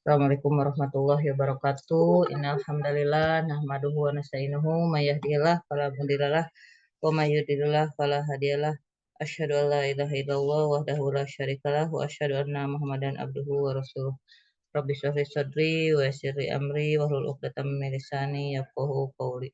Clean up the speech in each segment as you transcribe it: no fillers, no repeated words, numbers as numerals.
Assalamualaikum warahmatullahi wabarakatuh. Innal hamdalillah nahmaduhu wa nasta'inuhu may yahdihillahu fala mudhillalah wa may yudhlil fala hadiyalah. Asyhadu an la ilaha illallah wahdahu la syarikalah wa asyhadu anna Muhammadan abduhu wa rasuluh. Rabbi shrah li sadri wa yassir li amri wahlul 'uqdatam min lisani yafqahu qawli.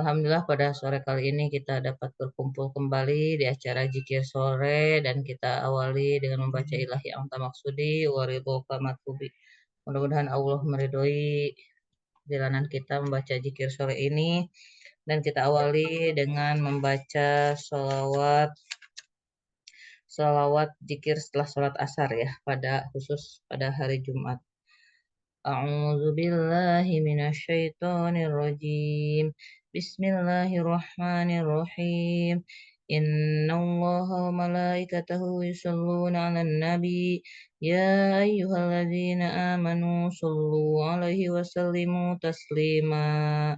Alhamdulillah pada sore kali ini kita dapat berkumpul kembali di acara Zikir Sore dan kita awali dengan membaca ilahi anta maksudi wa ridhoka matlubi. Mudah-mudahan Allah meridhoi jalanan kita membaca zikir sore ini dan kita awali dengan membaca salawat zikir setelah sholat asar ya khusus pada hari Jumat. A'udzu billahi minasyaitonir rajim. Bismillahirrahmanirrahim. Innallaha wa malaikatahu yusholluna 'alan nabi. Ya ayyuhalladzina amanu shollu 'alaihi wa sallimu taslima.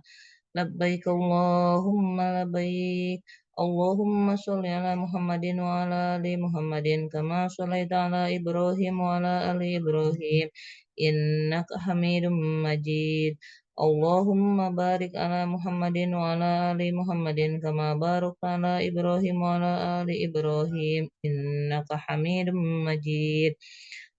Labbaik Allahumma labbaik. Allahumma sholli ala Muhammadin wa ala ali Muhammadin kama shallaita ala Ibrahim wa ala ali Ibrahim innaka Hamidum Majid. Allahumma barik ala Muhammadin wa ala ali Muhammadin kama barakta ala Ibrahim wa ala ali Ibrahim innaka Hamidum Majid.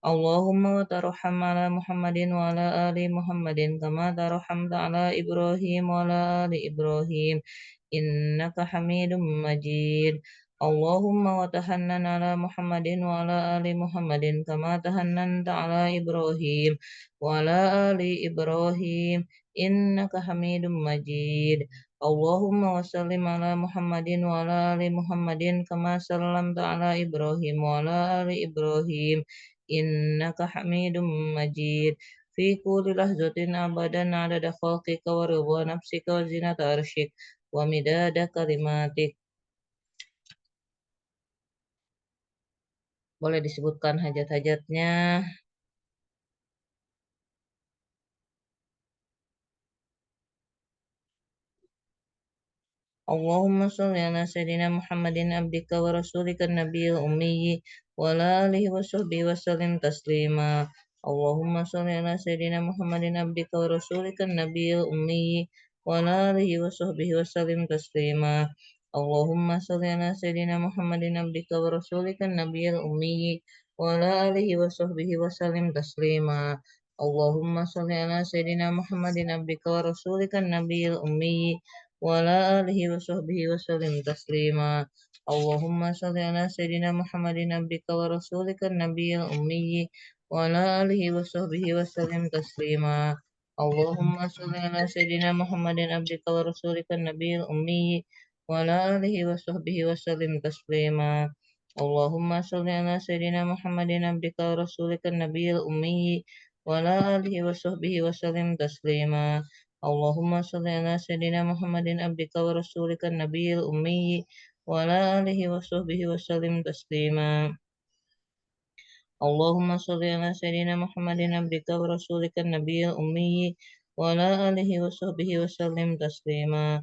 Allahumma wa tarham ala Muhammadin wa ala ali Muhammadin kama tarhamta ala Ibrahim wa ala ali Ibrahim innaka Hamidum Majid. Allahumma wa tahannan ala Muhammadin wa ala ali Muhammadin kama tahannanta ala Ibrahim wa ala ali Ibrahim innaka Hamidum Majid. Allahumma wa sallim ala Muhammadin wa ala ali Muhammadin kama sallamta ala Ibrahim wa ala ali Ibrahim innaka Hamidum Majid. Fi kulli lahzatin abadan adada khalqika wa ridha nafsika wa zinata arsyik wa midada kalimatik. Boleh disebutkan hajat-hajatnya. Allahumma sholli ala sayyidina Muhammadin abdika wa rasulika nabiyil ummi wa ala alihi wa sahbihi wa sallim taslima. Allahumma sholli ala sayyidina Muhammadin abdika wa rasulika nabiyil ummi wa ala alihi wa sahbihi wa sallim taslima. Allahumma sholli ala sayyidina Muhammadin abdika wa rasulika nabiyil ummi wa ala alihi wa sahbihi wa sallim taslima. Allahumma sholli ala sayyidina Muhammadin abdika wa rasulika nabiyil ummi wa ala alihi wa sahbihi wa sallim taslima. Allahumma sholli ala sayyidina Muhammadin abdika wa rasulika nabiyil ummi wa ala alihi wa sahbihi wa sallim taslima. Allahumma sholli ala sayyidina Muhammadin abdika wa rasulika nabiyil ummi wa ala alihi wa sahbihi wa sallim taslima. Allahumma sholli ala sayyidina Muhammadin abdika wa rasulika nabiyil ummi wa ala alihi wa sahbihi wa sallim taslima. Allahumma sholli ala sayyidina Muhammadin abdika wa rasulika nabiyil ummi wa ala alihi wa sahbihi wa sallim taslima. Allahumma sholli ala sayyidina Muhammadin abdika wa rasulika nabiyil ummi wa ala alihi wa sahbihi wa sallim taslima.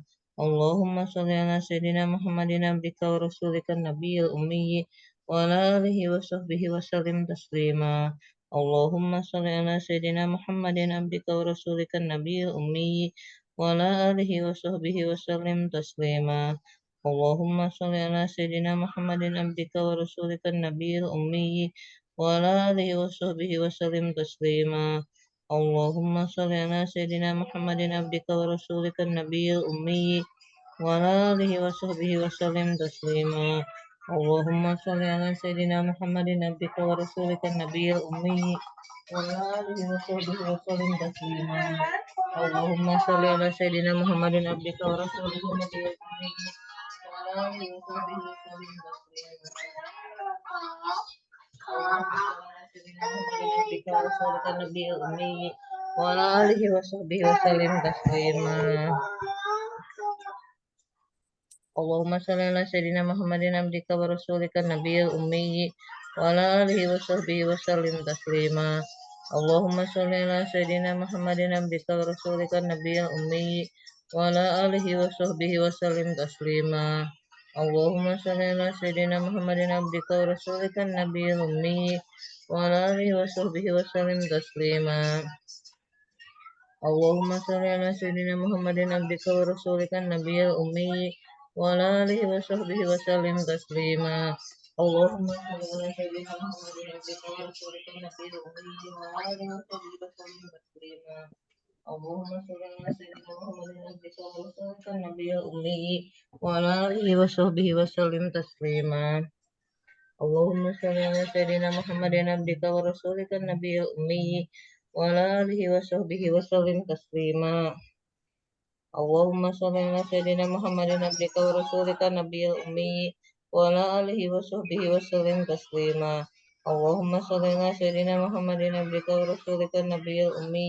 Allahumma sholli ala sayyidina Muhammadin abdika wa rasulika nabiyil ummi wa ala alihi wa sahbihi wa sallim taslima. Allahumma sholli ala sayyidina Muhammadin abdika wa rasulika nabiyil ummi wa ala alihi wa sahbihi wa sallim taslima. Allahumma sholli ala sayyidina Muhammadin abdika wa rasulika nabiyil ummi wa ala alihi wa sahbihi wa sallim taslima. Allahumma sholli ala sayyidina Muhammadin abdika wa rasulika nabiyil ummi wa ala alihi wa sahbihi wa sallim taslima. Allahumma sholli ala sayyidina Muhammadin abdika wa rasulika nabiyil ummi wa ala alihi wa sahbihi wa sallim taslima. Allahumma sholli ala sayyidina Muhammadin abdika wa rasulika nabiyil ummi wa ala alihi wa sahbihi wa sallim taslima. Wa ala alihi wa sahbihi wa sallim taslima. Allahumma sholli ala sayyidina Muhammadin abdika wa rasulika nabiyil ummi wa ala alihi wa sahbihi wa sallim taslima. Allahumma sholli ala sayyidina Muhammadin abdika wa rasulika nabiyil ummi wa ala alihi wa sahbihi wa sallim taslima. اللهم صل على سيدنا محمد عبدك ورسولك النبي الأمي وعلى آله وصحبه وسلم تسليما. اللهم صل على سيدنا محمد عبدك ورسولك النبي الأمي وعلى آله وصحبه وسلم تسليما. اللهم صل على سيدنا محمد عبدك ورسولك النبي الأمي وعلى آله وصحبه وسلم تسليما. اللهم صل على سيدنا محمد عبدك ورسولك النبي الأمي وعلى آله وصحبه وسلم تسليما. اللهم صل على سيدنا محمد عبدك ورسولك النبي الأمي وعلى آله وصحبه وسلم تسليما. اللهم صل على سيدنا محمد عبدك ورسولك النبي الأمي وعلى آله وصحبه وسلم تسليما. اللهم صل على سيدنا محمد عبدك ورسولك النبي الأمي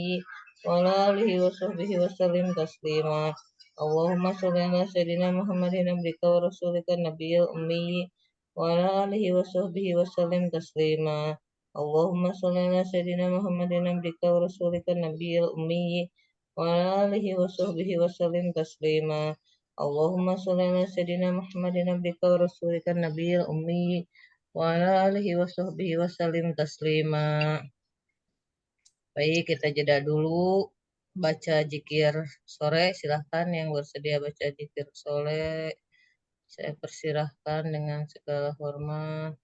وعلى آله وصحبه وسلم تسليما. اللهم صل على سيدنا محمد عبدك ورسولك النبي الأمي وعلى آله وصحبه وسلم تسليما. اللهم صل على سيدنا محمد عبدك ورسولك النبي الأمي وعلى آله وصحبه وسلم تسليما. اللهم صل على سيدنا محمد عبدك ورسولك النبي الأمي وعلى آله وصحبه وسلم تسليما. Baik, kita jeda dulu baca zikir sore. Silahkan yang bersedia baca zikir sore. Saya persilahkan dengan segala hormat.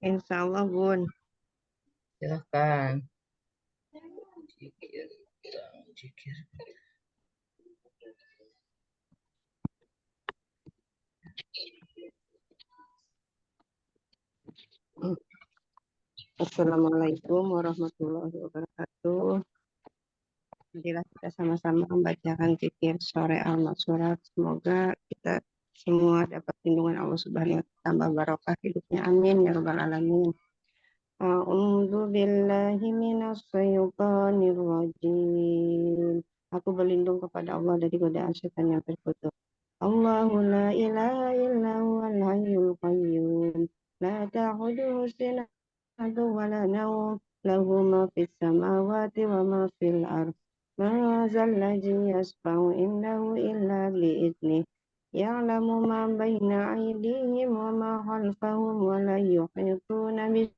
Insya Allah, Bun. Silahkan. Zikir, zikir. Assalamualaikum warahmatullahi wabarakatuh. Marilah kita sama-sama membacakan zikir sore al-Surat. Semoga kita semua dapat lindungan Allah Subhanahu wa Ta'ala, tambah barokah hidupnya. Amin ya rabbal alamin. A'udzu billahi minas syaitonir rajim. Aku berlindung kepada Allah dari godaan setan yang terkutuk. Allahu la ilaha illa huwal hayyul qayyum. La ta'khudhuhu sinatun wa la nawm. Lahu ma fis samawati wa ma fil ardh. Ma zal ladzi yashfa'u indahu illa bi'idhnih. Ya'lamu ma baina aydihim wa ma khalfahum wa la yuhituna bi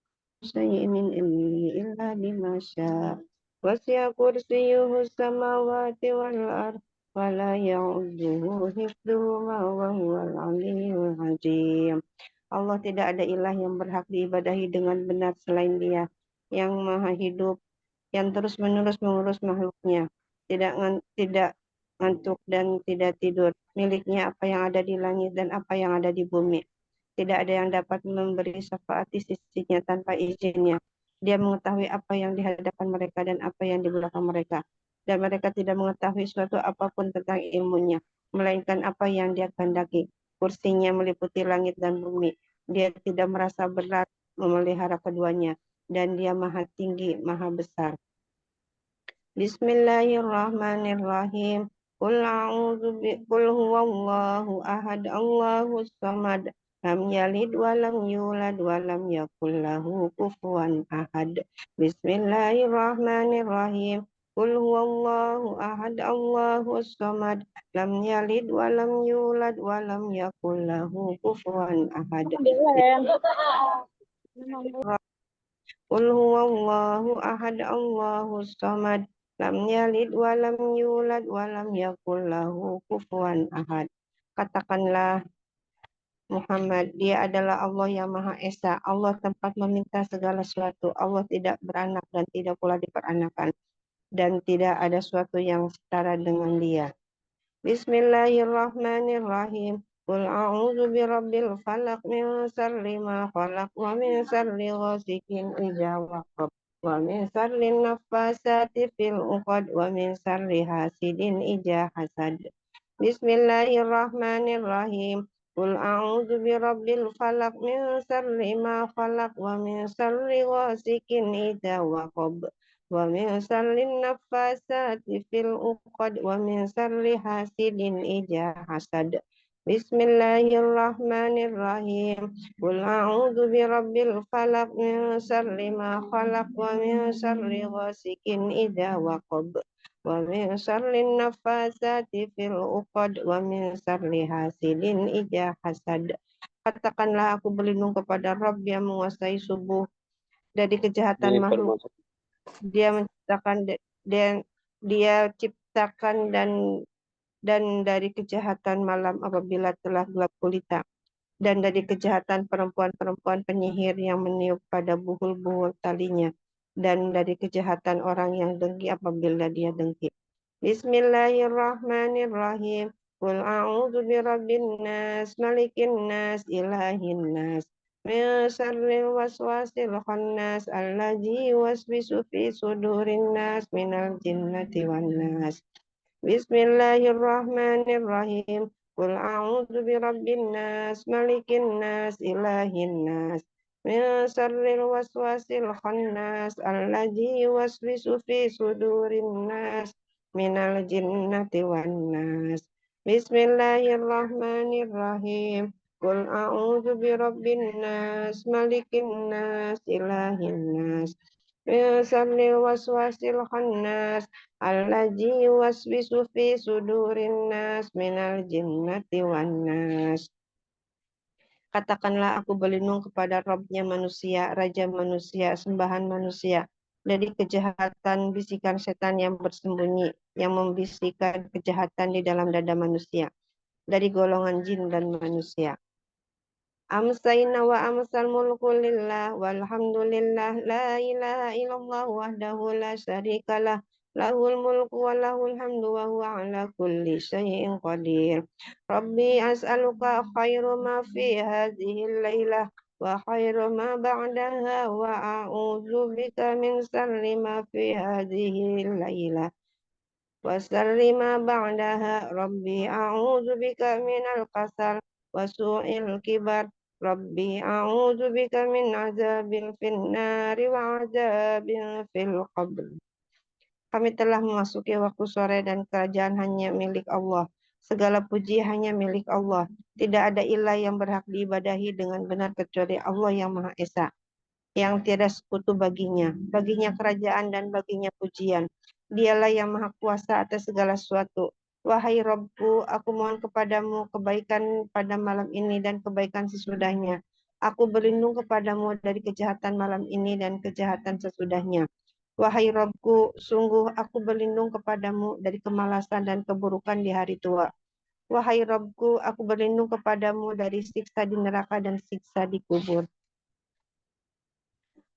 شيء من علمه إلا بما شاء وسع كرسيه السماوات والأرض ولا يعوده حفظهما وهو العلي العظيم. Allah tidak ada ilah yang berhak diibadahi dengan benar selain Dia, yang maha hidup, yang terus-menerus mengurus makhluknya, tidak ngantuk dan tidak tidur. Miliknya apa yang ada di langit dan apa yang ada di bumi. Tidak ada yang dapat memberi syafaat di sisinya tanpa izinnya. Dia mengetahui apa yang di hadapan mereka dan apa yang di belakang mereka. Dan mereka tidak mengetahui suatu apapun tentang ilmunya, melainkan apa yang dia kehendaki. Kursinya meliputi langit dan bumi. Dia tidak merasa berat memelihara keduanya. Dan dia maha tinggi, maha besar. Bismillahirrahmanirrahim. Qul huwallahu ahad, Allahus samad. Lam yalid wa lam yulad wa lam yakul lahu kufuwan ahad. Bismillahirrahmanirrahim. Qul huwallahu ahad, Allahus samad. Lam yalid wa lam yulad wa lam yakul lahu kufuwan ahad. Qul huwallahu ahad, Allahus samad. Lam yalid wa lam yulad wa lam yakul lahu kufuwan ahad. Katakanlah Muhammad, Dia adalah Allah yang Maha Esa. Allah tempat meminta segala sesuatu. Allah tidak beranak dan tidak pula diperanakan. Dan tidak ada sesuatu yang setara dengan Dia. Bismillahirrahmanirrahim. Qul a'udzu birabbil falaq min syarri ma khalaq wa min syarri ghasikin idza waqab wa min syarri naffasati fil 'uqad wa min syarri hasidin idza hasad. Bismillahirrahmanirrahim. Qul a'udzu birabbil falaq min syarri ma khalaq wa min syarri ghasikin idza waqab wa min syarri naffasati fil 'uqad wa min syarri hasidin idza hasad. Bismillahirrahmanirrahim. Qul a'udzu birabbil falaq min syarri ma khalaq wa min syarri ghasikin idza waqab wa min syarri naffasati fil 'uqad wa min syarri hasidin idza hasad. Katakanlah aku berlindung kepada Rabb yang menguasai subuh dari kejahatan makhluk. Dia menciptakan dan dia ciptakan dan dari kejahatan malam apabila telah gelap gulita, dan dari kejahatan perempuan-perempuan penyihir yang meniup pada buhul-buhul talinya, dan dari kejahatan orang yang dengki apabila dia dengki. Bismillahirrahmanirrahim. Qul a'udzu birabbin nas, malikin nas, ilahin nas, min syarril waswasil khannas, allazi yuwaswisu fi sudurin nas minal jinnati wan nas. Bismillahirrahmanirrahim. Qul a'udzu birabbin nas, malikin nas, ilahin nas, min syarril waswasil khannas, allazi yuwaswisu fi sudurin nas minal jinnati wan nas. Bismillahirrahmanirrahim. Qul a'udzu birabbin nas, malikin nas, ilahin nas, min syarril waswasil khannas, allazi yuwaswisu fi sudurin nas minal jinnati wan nas. Katakanlah aku berlindung kepada Rabbnya manusia, Raja manusia, sembahan manusia, dari kejahatan bisikan setan yang bersembunyi, yang membisikkan kejahatan di dalam dada manusia, dari golongan jin dan manusia. Amsayna wa amsal mulku lillah walhamdulillah la ilaha illallah wahdahu la syarikalah lahul mulku wa lahul hamdu wa huwa ala kulli syai'in qadir. Rabbi as'aluka khairu ma fi hadhihi laylah wa khairu ma ba'daha wa a'udzu bika min syarri ma fi hadhihi laylah wa syarri ma ba'daha. Rabbi a'udzu bika minal kasal wa su'il kibar. Rabbi a'udzu bika min azabil finnari wa azabin fil qabr. Kami telah memasuki waktu sore dan kerajaan hanya milik Allah. Segala puji hanya milik Allah. Tidak ada ilah yang berhak diibadahi dengan benar kecuali Allah yang Maha Esa, yang tiada sekutu baginya. Baginya kerajaan dan baginya pujian. Dialah yang Maha Kuasa atas segala sesuatu. Wahai Rabbku, aku mohon kepadamu kebaikan pada malam ini dan kebaikan sesudahnya. Aku berlindung kepadamu dari kejahatan malam ini dan kejahatan sesudahnya. Wahai Rabbku, sungguh aku berlindung kepadamu dari kemalasan dan keburukan di hari tua. Wahai Rabbku, aku berlindung kepadamu dari siksa di neraka dan siksa di kubur.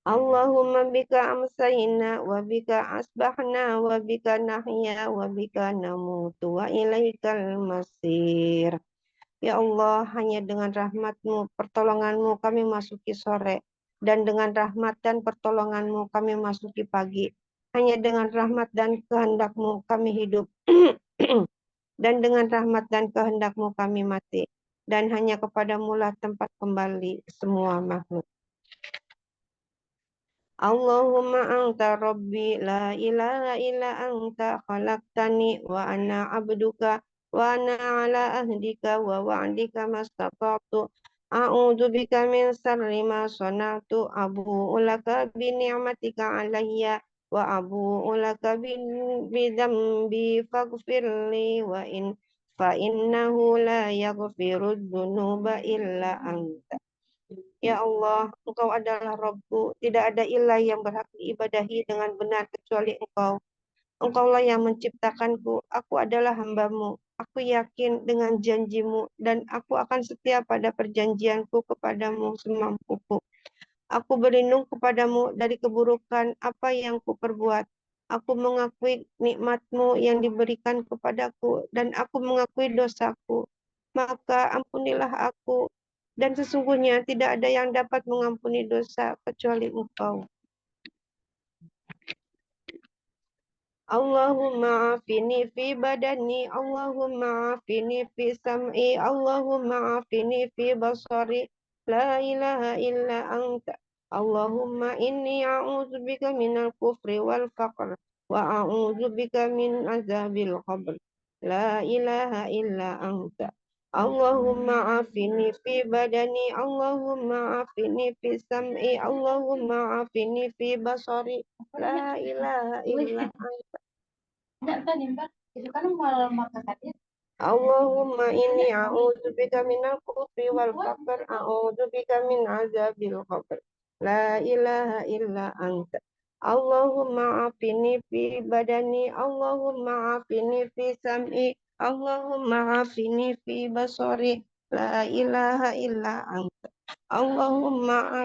Allahumma bika amsayna wa bika asbahna wa bika nahya wa bika namutu wa ilaikal masir. Ya Allah, hanya dengan rahmat-Mu, pertolongan-Mu kami masuki sore, dan dengan rahmat dan pertolongan-Mu kami masuki pagi. Hanya dengan rahmat dan kehendak-Mu kami hidup, dan dengan rahmat dan kehendak-Mu kami mati. Dan hanya kepadamu lah tempat kembali semua makhluk. Allahumma anta rabbi la ilaha illa anta khalaqtani wa ana abduka wa ana ala ahdika wa wa'dika mastata'tu. A'udzu bika min syarri ma sana'tu. Abu'u laka bi ni'matika alayya wa abu'u laka bi dzambi faghfirli wa in fa innahu la yaghfiru dzunuba illa anta. Ya Allah, Engkau adalah Rabbku, tidak ada ilah yang berhak diibadahi dengan benar kecuali Engkau. Engkaulah yang menciptakanku, aku adalah hamba-Mu. Aku yakin dengan janji-Mu, dan aku akan setia pada perjanjianku kepadamu semampuku. Aku berlindung kepadamu dari keburukan apa yang kuperbuat. Aku mengakui nikmat-Mu yang diberikan kepadaku, dan aku mengakui dosaku. Maka ampunilah aku, dan sesungguhnya tidak ada yang dapat mengampuni dosa kecuali Engkau. Allahumma afini fi badani, Allahumma afini fi sam'i, Allahumma afini fi basari, la ilaha illa anta. Allahumma inni a'udzu bika minal kufri wal faqr wa a'udzu bika min azabil qabr. La ilaha illa anta. Allahumma afini fi badani, Allahumma afini fi sam'i, Allahumma afini fi basari. La ilaha illa anta. Allahumma inni a'udzubika minal kufri wal faqr, a'udzubika min azabil qabr. La ilaha illa anta. Allahumma afini fi badani, Allahumma afini fi sam'i, Allahumma afini fi basari. La ilaha illa anta. Allahumma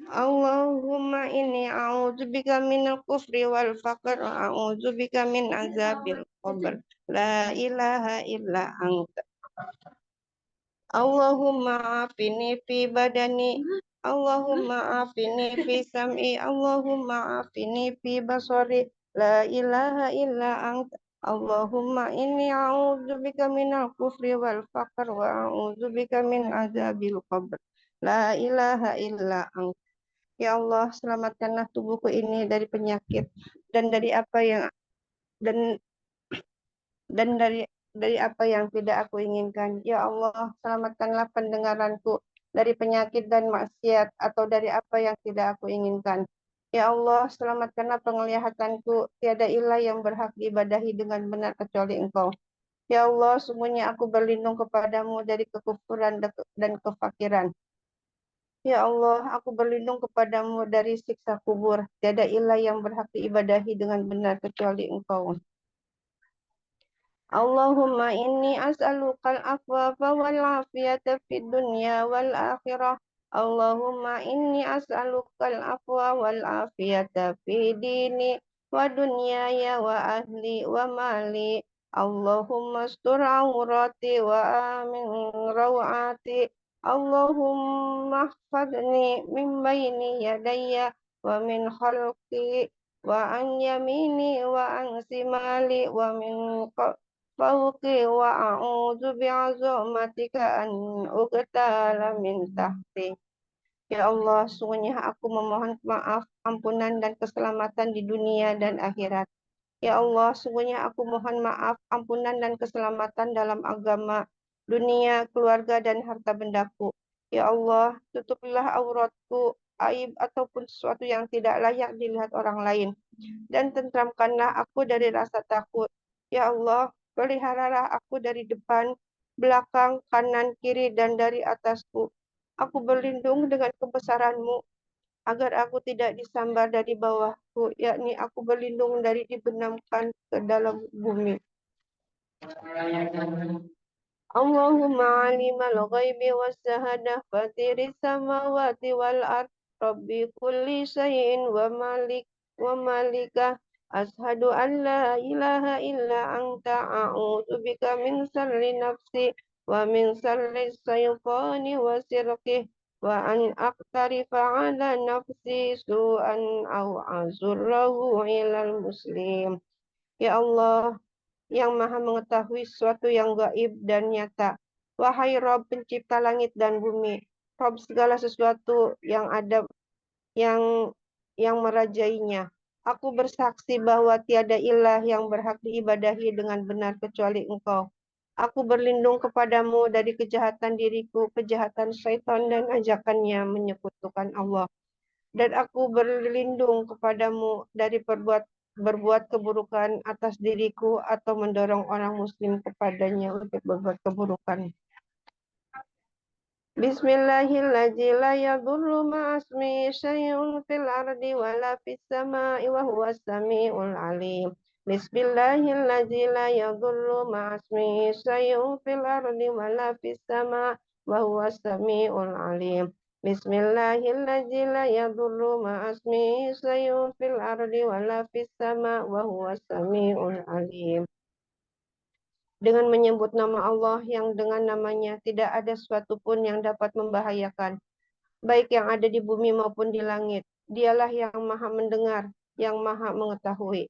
Allahumma inni a'udzubika minal kufri wal faqr wa a'udzubika min azabil qabr. La ilaha illa anta. Allahumma afini fi badani, Allahumma afini fi sam'i, Allahumma afini fi basari. La ilaha illa anta. Allahumma inni a'udzubika minal kufri wal faqr wa a'udzubika min azabil qabr. La ilaha illa anta. Ya Allah, selamatkanlah tubuhku ini dari penyakit dan dari apa yang dan dan dari apa yang tidak aku inginkan. Ya Allah, selamatkanlah pendengaranku dari penyakit dan maksiat atau dari apa yang tidak aku inginkan. Ya Allah, selamatkanlah penglihatanku. Tiada ilah yang berhak diibadahi dengan benar kecuali Engkau. Ya Allah, sungguhnya aku berlindung kepadamu dari kekufuran dan kefakiran. Ya Allah, aku berlindung kepadamu dari siksa kubur. Tiada ilah yang berhak diibadahi dengan benar kecuali Engkau. Allahumma inni as'alukal afwafa wal afiyata fid dunya wal akhirah. Allahumma inni as'alukal afwa wal afiyata fi dini wa dunyaya wa ahli wa mali. Allahumma astur aurati wa amin rawati. Allahumma hfadni min bayni yadayya wa min khalqi wa an yamini wa an simali wa min fawqi wa a'udzu bi'azamatika an uqtala min tahti. Ya Allah, sungguhnya aku memohon maaf, ampunan dan keselamatan di dunia dan akhirat. Ya Allah, sungguhnya aku mohon maaf, ampunan dan keselamatan dalam agama, dunia, keluarga, dan harta bendaku. Ya Allah, tutupilah auratku, aib ataupun sesuatu yang tidak layak dilihat orang lain, dan tentramkanlah aku dari rasa takut. Ya Allah, peliharalah aku dari depan, belakang, kanan, kiri, dan dari atasku. Aku berlindung dengan kebesaran-Mu agar aku tidak disambar dari bawahku, yakni aku berlindung dari dibenamkan ke dalam bumi. Allahumma alimal ghaibi was shahadah fatiris samawati wal ard rabbi kulli syai'in wa malikah ashhadu an la ilaha illa anta a'udzu bika min syarri nafsi wa min syarri syaitani wa sirqih wa an aqtarifa ala nafsi su'an aw azurrahu ilal muslim. Ya Allah, yang maha mengetahui sesuatu yang gaib dan nyata. Wahai Rob pencipta langit dan bumi, Rob segala sesuatu yang ada yang merajainya. Aku bersaksi bahwa tiada ilah yang berhak diibadahi dengan benar kecuali Engkau. Aku berlindung kepadamu dari kejahatan diriku, kejahatan syaitan dan ajakannya menyekutukan Allah. Dan aku berlindung kepadamu dari berbuat keburukan atas diriku atau mendorong orang muslim kepadanya untuk berbuat keburukan. Bismillahirrahmanirrahim. La yadurru ma'asmi syai'un fil ardi wala fis sama'i wa huwas sami'ul alim. Bismillahirrahmanirrahim. La yadurru ma'asmi syai'un fil ardi wala fis sama'i wa huwas sami'ul alim. Bismillahirrahmanirrahim. La yadurru ma'asmi syai'un fil ardi wala fis sama'i wa huwas sami'ul alim. Dengan menyebut nama Allah yang dengan namanya tidak ada sesuatu pun yang dapat membahayakan, baik yang ada di bumi maupun di langit. Dialah yang maha mendengar, yang maha mengetahui.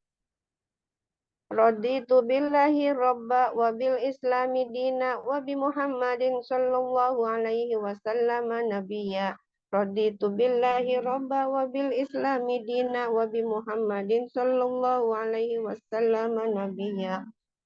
Raditu billahi robba wa bil islami dina wa bi Muhammadin sallallahu alaihi wasallam nabiyya. Raditu billahi robba wa bil islami dina wa bi Muhammadin sallallahu alaihi wasallam nabiyya.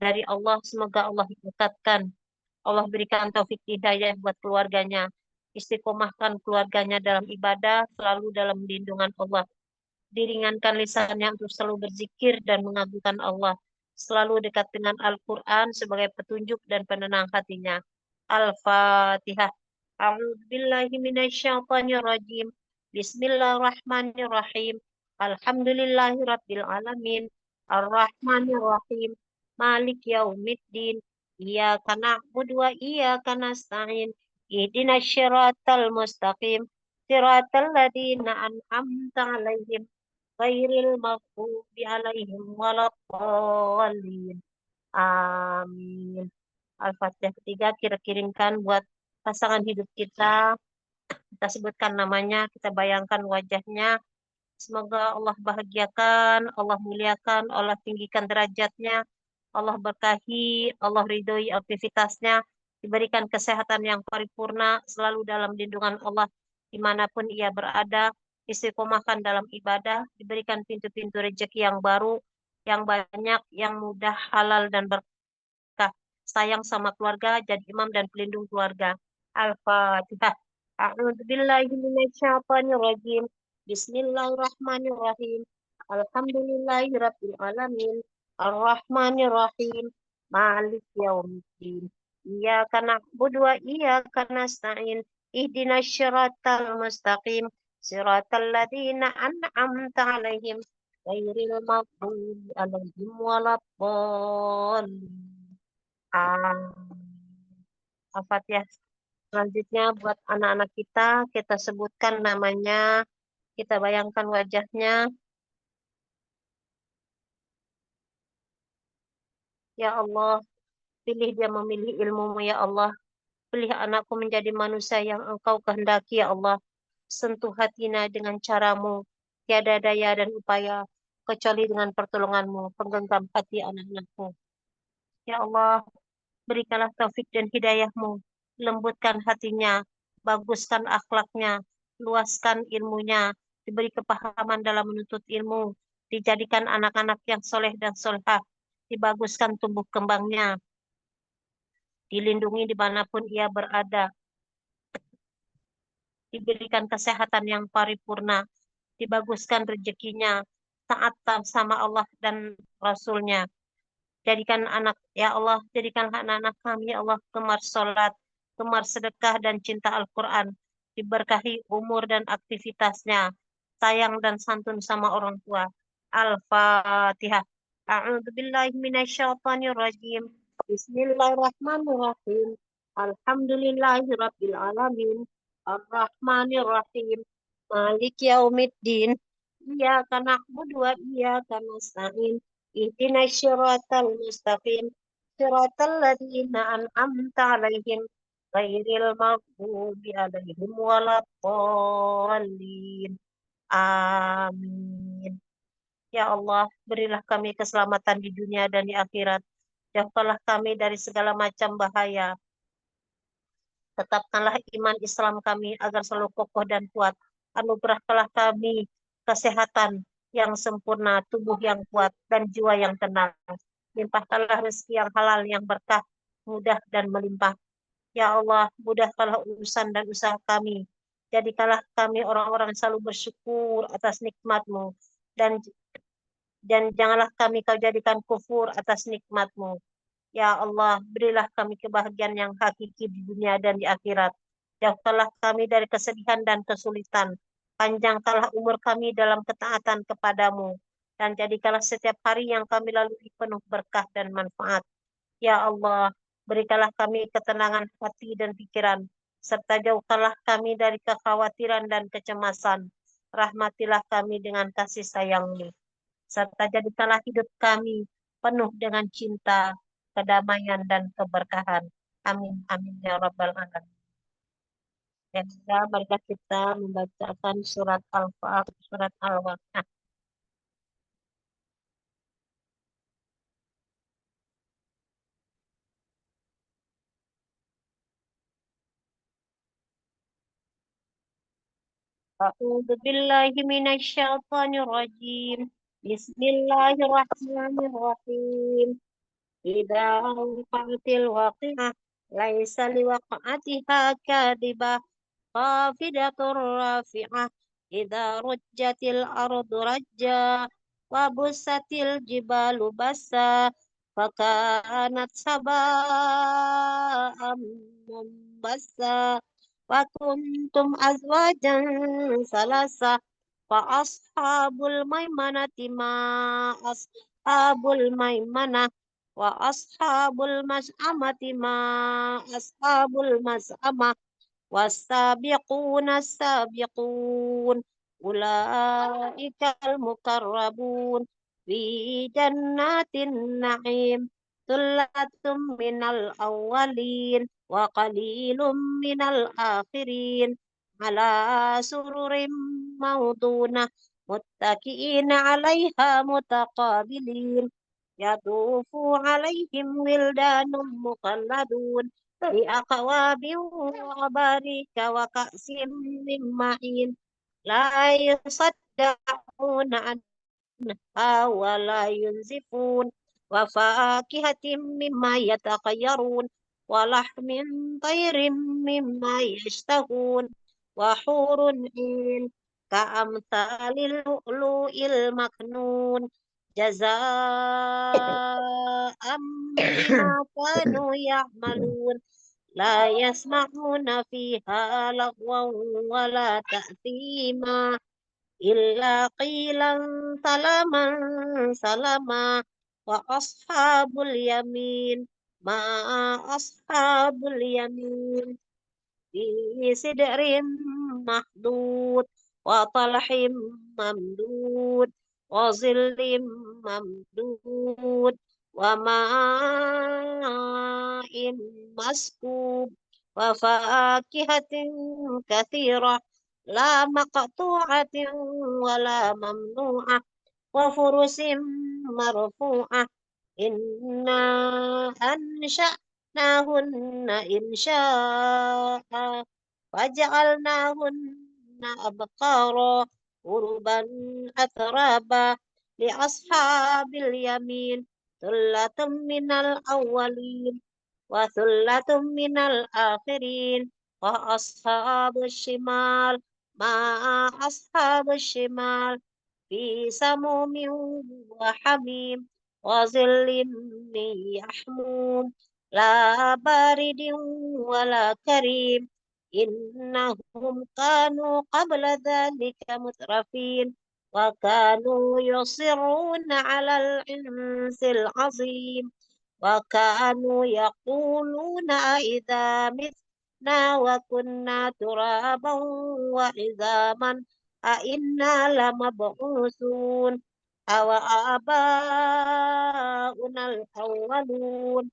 dari Allah. Semoga Allah berkatkan. Allah berikan taufik hidayah buat keluarganya. Istiqomahkan keluarganya dalam ibadah, selalu dalam lindungan Allah. Diringankan lisannya untuk selalu berzikir dan mengagungkan Allah. Selalu dekat dengan Al-Quran sebagai petunjuk dan penenang hatinya. Al-Fatihah. A'udzubillahi minasyaitonirrajim. Bismillahirrahmanirrahim. Alhamdulillahi Rabbil Alamin. Ar-Rahmanirrahim. Malik Yaumiddin. Iyyaka na'budu wa iyyaka nasta'in. Ihdinas syiratal mustaqim. Siratal ladzina an'amta 'alaihim ghairil maghdubi 'alaihim waladdallin. Amin. Al-Fatihah ketiga kita kirimkan buat pasangan hidup kita. Kita sebutkan namanya, kita bayangkan wajahnya. Semoga Allah bahagiakan, Allah muliakan, Allah tinggikan derajatnya, Allah berkahi, Allah ridhoi aktivitasnya, diberikan kesehatan yang paripurna, selalu dalam lindungan Allah dimanapun ia berada, istiqomahkan dalam ibadah, diberikan pintu-pintu rezeki yang baru, yang banyak, yang mudah, halal dan berkah. Sayang sama keluarga, jadi imam dan pelindung keluarga. Al-Fatihah. A'udzubillahi minasyaitonirrajim. Bismillahirrahmanirrahim. Alhamdulillahirabbil alamin. Arrahmanirrahim. Malik yaumiddin. Iyyaka na'budu wa iyyaka nasta'in. Ihdinas syiratal mustaqim. Siratal ladzina an'amta 'alaihim ghairil maghdubi 'alaihim waladdallin. Al-Fatihah. Selanjutnya buat anak-anak kita sebutkan namanya, kita bayangkan wajahnya. Ya Allah, pilih dia memilih ilmu-Mu ya Allah. Pilih anakku menjadi manusia yang Engkau kehendaki ya Allah. Sentuh hatinya dengan cara-Mu. Tiada daya dan upaya, kecuali dengan pertolongan-Mu, penggenggam hati anak-anakku. Ya Allah, berikanlah taufik dan hidayah-Mu. Lembutkan hatinya, baguskan akhlaknya, luaskan ilmunya, diberi kepahaman dalam menuntut ilmu, dijadikan anak-anak yang soleh dan solehah, dibaguskan tumbuh kembangnya, dilindungi dimanapun ia berada, diberikan kesehatan yang paripurna, dibaguskan rezekinya, taat sama Allah dan Rasul-Nya. Jadikan anak, ya Allah, jadikan anak-anak kami, ya Allah, gemar sholat, gemar sedekah dan cinta Al-Quran, diberkahi umur dan aktivitasnya, sayang dan santun sama orang tua. Al-Fatihah. A'udzubillahi minasyaitonirrajim. Bismillahirrahmanirrahim. Alhamdulillahi Rabbil Alamin. Ar-Rahmanirrahim. Malik Yaumiddin. Iyyaka na'budu wa iyyaka nasta'in. Ihdinas syiratal mustaqim. Siratal ladzina an'amta 'alaihim ghairil maghdubi 'alaihim waladdallin. Amin. Ya Allah, berilah kami keselamatan di dunia dan di akhirat. Jauhkanlah kami dari segala macam bahaya. Tetapkanlah iman Islam kami agar selalu kokoh dan kuat. Anugerahkanlah kami kesehatan yang sempurna, tubuh yang kuat, dan jiwa yang tenang. Limpahkanlah rezeki yang halal, yang berkah, mudah dan melimpah. Ya Allah, mudahkanlah urusan dan usaha kami. Jadikanlah kami orang-orang yang selalu bersyukur atas nikmat-Mu. Dan janganlah kami kau jadikan kufur atas nikmat-Mu. Ya Allah, berilah kami kebahagiaan yang hakiki di dunia dan di akhirat. Jauhkanlah kami dari kesedihan dan kesulitan. Panjangkanlah umur kami dalam ketaatan kepadamu. Dan jadikanlah setiap hari yang kami lalui penuh berkah dan manfaat. Ya Allah, berikanlah kami ketenangan hati dan pikiran. Serta jauhkanlah kami dari kekhawatiran dan kecemasan. Rahmatilah kami dengan kasih sayang-Mu. Serta jadikanlah hidup kami penuh dengan cinta, kedamaian, dan keberkahan. Amin, amin, ya Rabbal Alamin. Dan juga marilah kita membacakan surat Al-Fatihah, surat Al-Waqiah. A'udzu billahi minasyaitonir rajim. Bismillahirrahmanirrahim. إذا وقعت الواقعة ليس لوقعتها كاذبة خافضة رافعة إذا رجت الأرض رجا وبست الجبال بسا فكانت سباء منبسا وكنتم أزواجا ثلاثة فأصحاب الميمنة ما أصحاب الميمنة وأصحاب المشأمة ما أصحاب المشأمة والسابقون السابقون أولئك المقربون في جنات النعيم ثلة من الأولين وقليل من الآخرين على سرر موضونة متكئين عليها متقابلين يطوف عليهم ولدان مخلدون بأكواب وأباريك وكأس من معين لا يصدعون عنها ولا ينزفون وفاكهة مما يتخيرون ولحم طير مما يشتهون وحور عين كأمثال اللؤلؤ المكنون جزاء بما كانوا يعملون لا يسمعون فيها لغوا ولا تأثيما إلا قيلا سلاما سلاما وأصحاب اليمين ما أصحاب اليمين في سدر مخضود وطلح ممدود وظل ممدود وماء مسكوب وفاكهة كثيرة لا مقطوعة ولا ممنوعة وفرس مرفوعة إنا أنشأناهن إنشاء وجعلناهن أبقارا عربا أترابا لأصحاب اليمين ثلة من الأولين وثلة من الآخرين وأصحاب الشمال ما أصحاب الشمال في سموم وحميم وظل من يحموم لا بارد ولا كريم إنهم كانوا قبل ذلك مترفين وكانوا يصرون على العنس العظيم وكانوا يقولون أإذا متنا وكنا ترابا وعظاما أإنا لمبعوثون أو آباؤنا الأولون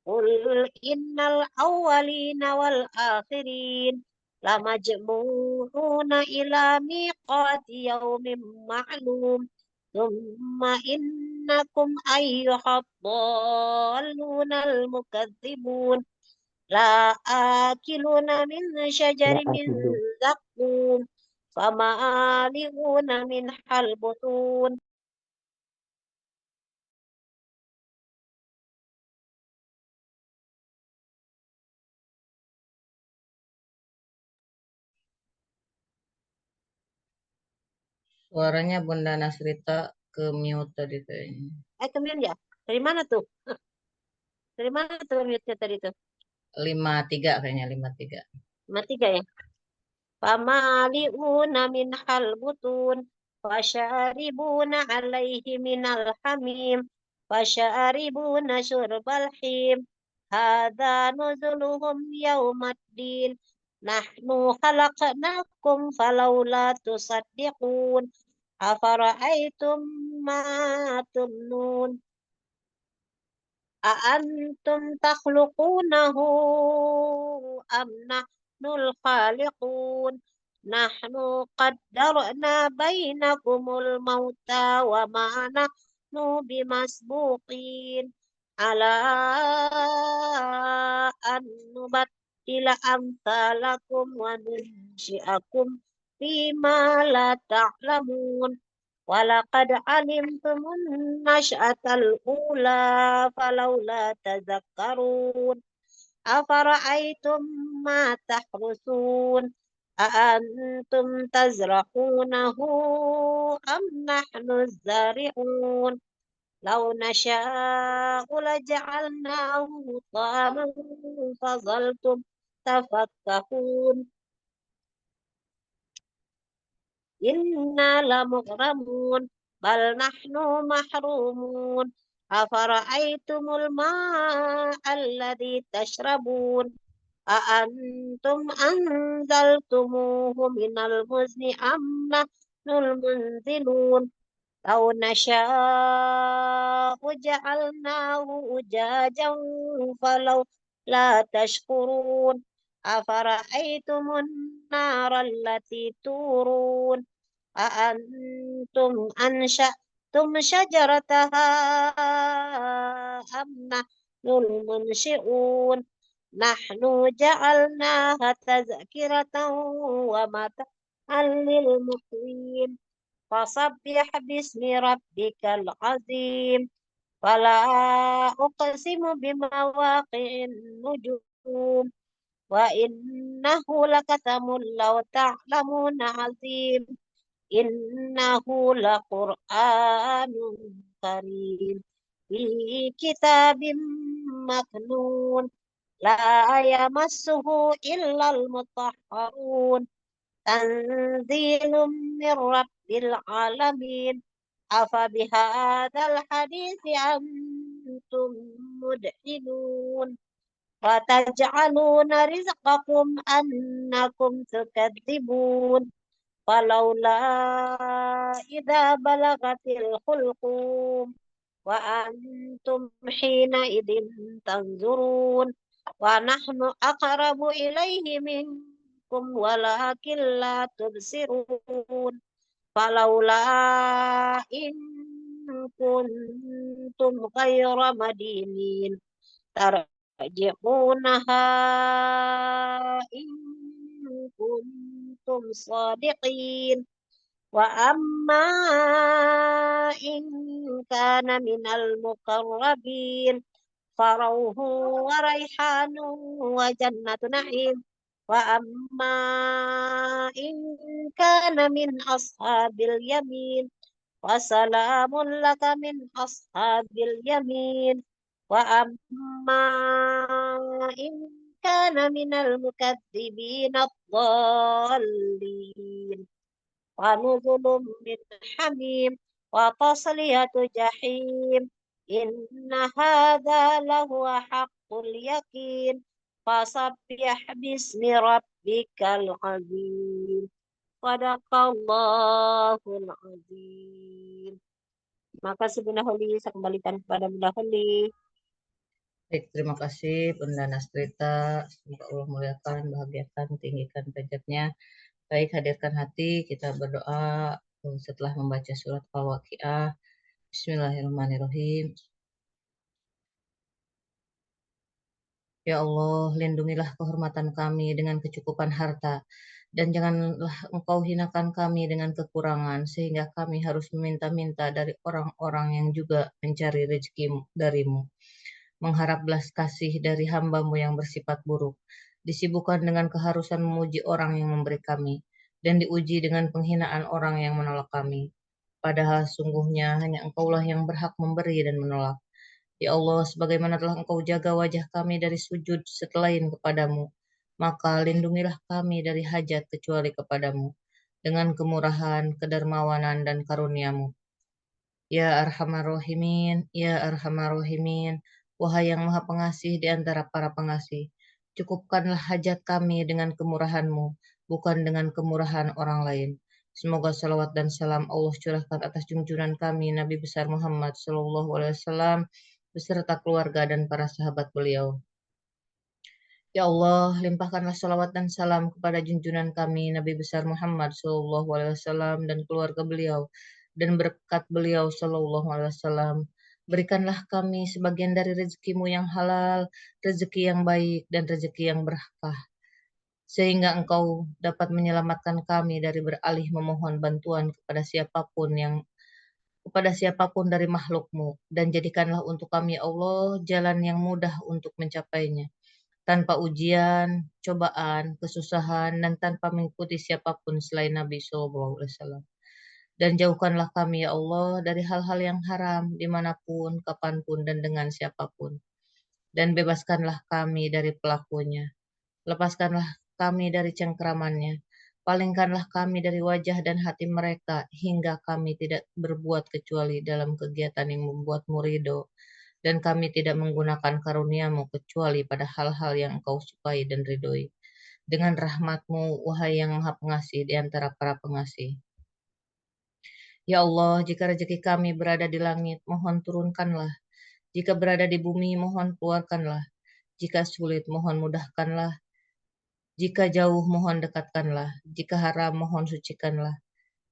قل إن الأولين والآخرين لمجموعون إلى ميقات يوم معلوم ثم إنكم أيها الضالون المكذبون لآكلون من شجر من زقوم فمالئون منها البطون Suaranya Bunda Nasrita ke mute tadi kayaknya. kemudian ya dari mana tuh mute tadi tuh 53 kayaknya 53. 53 ya فمالئون منها البطون فشاربون عليه من الحميم فشاربون شرب الحيم هذا نزلهم يوم الدين نحن خلقناكم فلولا تصدقون أفرأيتم ما تمنون أأنتم تخلقونه أم نحن الخالقون نحن قدرنا بينكم الموت وما نحن بمسبوقين على أن نبدل أمثالكم وننشئكم فيما لا تعلمون ولقد علمتم النشأة الأولى فلولا تذكرون أفرأيتم ما تحرثون أأنتم تزرعونه أم نحن الزارعون لو نشاء لجعلناه طعاما فظلتم تفكهون إنا لمغرمون بل نحن محرومون أفرأيتم الماء الذي تشربون أأنتم أنزلتموه من المزن أم نحن المنزلون لو نشاء جعلناه أجاجا فلو لا تشكرون أفرأيتم النار التي تورون أأنتم أنشأتم شجرتها أم نحن المنشئون نحن جعلناها تذكرة ومتاعا للمقوين فسبح باسم ربك العظيم فلا أقسم بمواقع النجوم وإنه لقسم لو تعلمون عظيم إنه لقرآن كريم في كتاب مكنون لا يمسه إلا المطهرون تنزيل من رب العالمين أفبهذا الحديث أنتم مدحنون وتجعلون رزقكم أنكم تكذبون فلولا إذا بلغت الحلقوم وأنتم حينئذ تنظرون ونحن أقرب إليه منكم ولكن لا تبصرون فلولا إن كنتم غير مدينين ترجعونها إن كنتم صادقين وأما إن كان من المقربين فروح وريحان وجنة نعيم وأما إن كان من أصحاب اليمين وسلام لك من أصحاب اليمين وأما إن كان من المكذبين الضالين ونزل من حميم وتصلية جحيم إن هذا لهو حق اليقين فسبح باسم ربك العظيم صدق الله العظيم. Maka Bunda Holi, saya kembalikan kepada Bunda Holi. Baik, terima kasih Bunda Nastrita. Semoga Allah muliakan, bahagiakan, tinggikan derajatnya. Baik, hadirkan hati, kita berdoa setelah membaca surat Al-Waqiah. Bismillahirrahmanirrahim. Ya Allah, lindungilah kehormatan kami dengan kecukupan harta, dan janganlah Engkau hinakan kami dengan kekurangan, sehingga kami harus meminta-minta dari orang-orang yang juga mencari rezeki darimu, mengharap belas kasih dari hamba-Mu yang bersifat buruk, disibukkan dengan keharusan memuji orang yang memberi kami, dan diuji dengan penghinaan orang yang menolak kami. Padahal sungguhnya hanya Engkaulah yang berhak memberi dan menolak. Ya Allah, sebagaimana telah Engkau jaga wajah kami dari sujud selain kepadamu, maka lindungilah kami dari hajat kecuali kepadamu, dengan kemurahan, kedermawanan, dan karuniamu. Ya Arhamar Rahimin, Ya Arhamar Rahimin, wahai yang maha pengasih di antara para pengasih, cukupkanlah hajat kami dengan kemurahan-Mu, bukan dengan kemurahan orang lain. Semoga salawat dan salam Allah curahkan atas junjungan kami, Nabi besar Muhammad SAW, beserta keluarga dan para sahabat beliau. Ya Allah, limpahkanlah salawat dan salam kepada junjungan kami, Nabi besar Muhammad SAW dan keluarga beliau, dan berkat beliau SAW. Berikanlah kami sebagian dari rezekimu yang halal, rezeki yang baik, dan rezeki yang berkah, sehingga Engkau dapat menyelamatkan kami dari beralih memohon bantuan kepada siapapun yang kepada siapapun dari makhluk-Mu, dan jadikanlah untuk kami, ya Allah, jalan yang mudah untuk mencapainya, tanpa ujian, cobaan, kesusahan, dan tanpa mengikuti siapapun selain Nabi SAW. Dan jauhkanlah kami, ya Allah, dari hal-hal yang haram, dimanapun, kapanpun, dan dengan siapapun. Dan bebaskanlah kami dari pelakunya. Lepaskanlah kami dari cengkramannya. Palingkanlah kami dari wajah dan hati mereka, hingga kami tidak berbuat kecuali dalam kegiatan yang membuatmu ridho. Dan kami tidak menggunakan karuniamu kecuali pada hal-hal yang engkau sukai dan ridhoi. Dengan rahmatmu, wahai yang maha pengasih di antara para pengasih. Ya Allah, jika rezeki kami berada di langit, mohon turunkanlah. Jika berada di bumi, mohon keluarkanlah. Jika sulit, mohon mudahkanlah. Jika jauh, mohon dekatkanlah. Jika haram, mohon sucikanlah.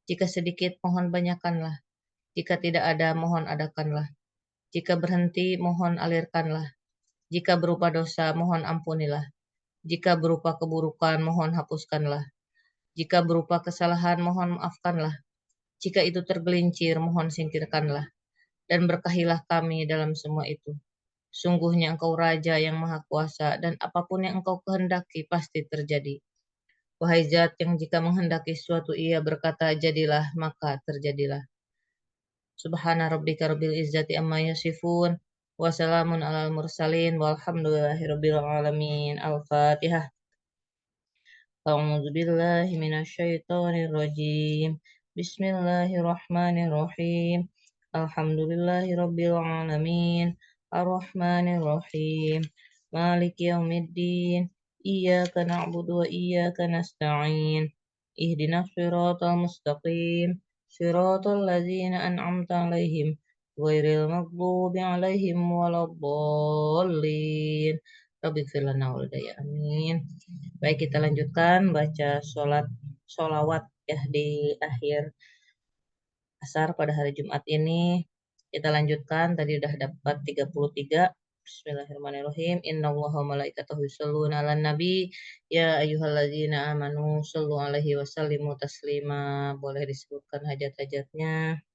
Jika sedikit, mohon banyakkanlah. Jika tidak ada, mohon adakanlah. Jika berhenti, mohon alirkanlah. Jika berupa dosa, mohon ampunilah. Jika berupa keburukan, mohon hapuskanlah. Jika berupa kesalahan, mohon maafkanlah. Jika itu tergelincir, mohon singkirkanlah. Dan berkahilah kami dalam semua itu. Sungguhnya Engkau Raja yang Maha Kuasa, dan apapun yang Engkau kehendaki pasti terjadi. Wahai Zat yang jika menghendaki sesuatu ia berkata jadilah, maka terjadilah. Subhana rabbika rabbil izzati amma yasifun, wa salamun alal mursalin, walhamdulillahi rabbil alamin. Al-Fatihah. A'udzu billahi minasyaitonir rajim. Bismillahirrahmanirrahim. Alhamdulillahi rabbil alamin. Ar-Rahmanir Rahim. Maliki yaumiddin. Iyyaka na'budu wa iyyaka nasta'in. Ihdinas siratal mustaqim. Siratal ladzina an'amta 'alaihim ghairil maghdubi 'alaihim waladdallin. Rabbighfir lana walidayya. Amin. Baik, kita lanjutkan baca sholawat ya di akhir asar pada hari Jumat ini. Kita lanjutkan, tadi udah dapat 33. Bismillahirrahmanirrahim. Innallaha wa malaikatahu yusholluna 'alan nabi ya ayyuhalladzina amanu shollu 'alaihi wa sallimu taslima. Boleh disebutkan hajat-hajatnya.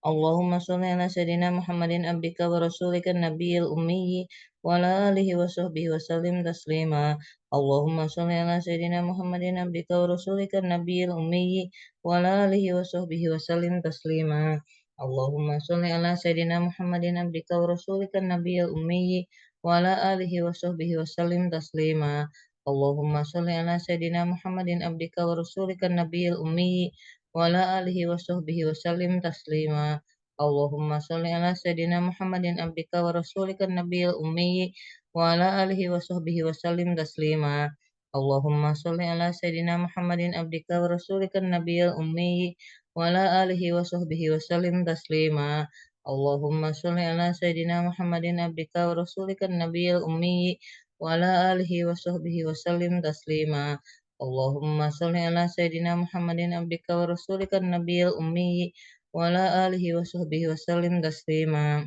Allahumma sholli ala sayyidina Muhammadin abdika wa rasulika nabiyil ummi wa ala alihi wa sahbihi wa sallim taslima. Allahumma sholli ala sayyidina Muhammadin abdika wa rasulika nabiyil ummi wa ala alihi wa sahbihi wa sallim taslima. Allahumma sholli ala sayyidina Muhammadin abdika wa rasulika nabiyil ummi wa ala alihi wa sahbihi wa sallim taslima. Allahumma sholli ala sayyidina Muhammadin abdika wa rasulika nabiyil ummi wa ala alihi wa sahbihi wa sallim taslima. Allahumma sholli ala sayyidina Muhammadin abdika wa rasulika nabiyil ummi wa ala alihi wa sahbihi wa sallim taslima. Allahumma sholli ala sayyidina Muhammadin abdika wa rasulika nabiyil ummi wa ala alihi wa sahbihi wa sallim taslima. Allahumma sholli ala sayyidina Muhammadin abdika wa rasulika nabiyil ummi wa ala alihi wa sahbihi wa sallim taslima. Allahumma sholli ala sayyidina Muhammadin abdika wa rasulika nabiyil ummi wa ala alihi wa sahbihi wa sallim taslima.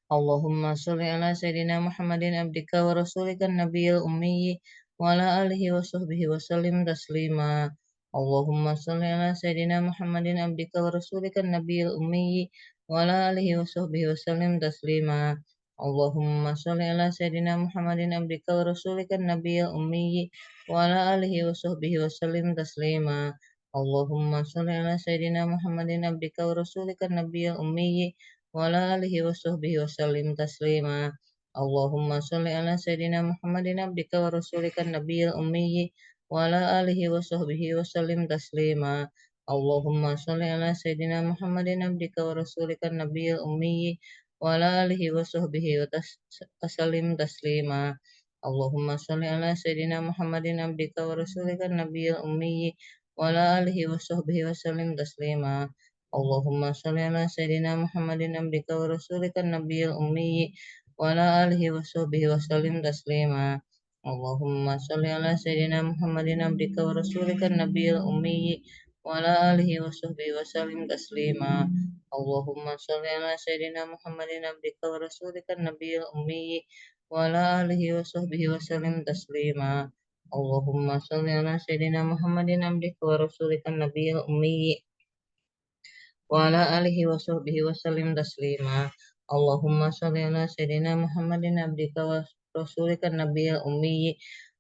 Allahumma sholli ala sayyidina Muhammadin abdika wa rasulika nabiyil ummi wa ala alihi wa sahbihi wa sallim taslima. Allahumma sholli ala sayyidina Muhammadin abdika wa rasulika nabiyil ummi wa ala alihi wa sahbihi wa sallim taslima. Allahumma sholli ala sayyidina Muhammadin abdika wa rasulika nabiyil ummi wa ala alihi wa sahbihi wa sallim taslima. Allahumma sholli ala sayyidina Muhammadin abdika wa rasulika nabiyil ummi wa ala alihi wa sahbihi wa sallim taslima. Allahumma sholli ala sayyidina Muhammadin abdika wa rasulika nabiyil ummi wa ala alihi wa sahbihi wa sallim taslima. Allahumma sholli ala sayyidina Muhammadin abdika wa rasulika nabiyil ummi wa ala alihi wa sahbihi wa sallim taslima. Allahumma sholli ala sayyidina Muhammadin abdika wa rasulika nabiyil ummi wa ala alihi wa sahbihi wa sallim taslima. Allahumma sholli ala sayyidina Muhammadin abdika wa rasulika nabiyil ummi wa ala alihi wa sahbihi wa sallim taslima. Allahumma sholli ala sayyidina Muhammadin abdika wa rasulika nabiyil ummi wa ala alihi wa sahbihi wa sallim taslima. Allahumma sholli ala sayyidina Muhammadin abdika wa rasulika nabiyil ummi wa ala alihi wa sahbihi wa sallim taslima. اللهم صل على سيدنا محمد عبدك ورسولك النبي الأمي وعلى آله وصحبه وسلم تسليما. اللهم صل على سيدنا محمد عبدك ورسولك النبي الأمي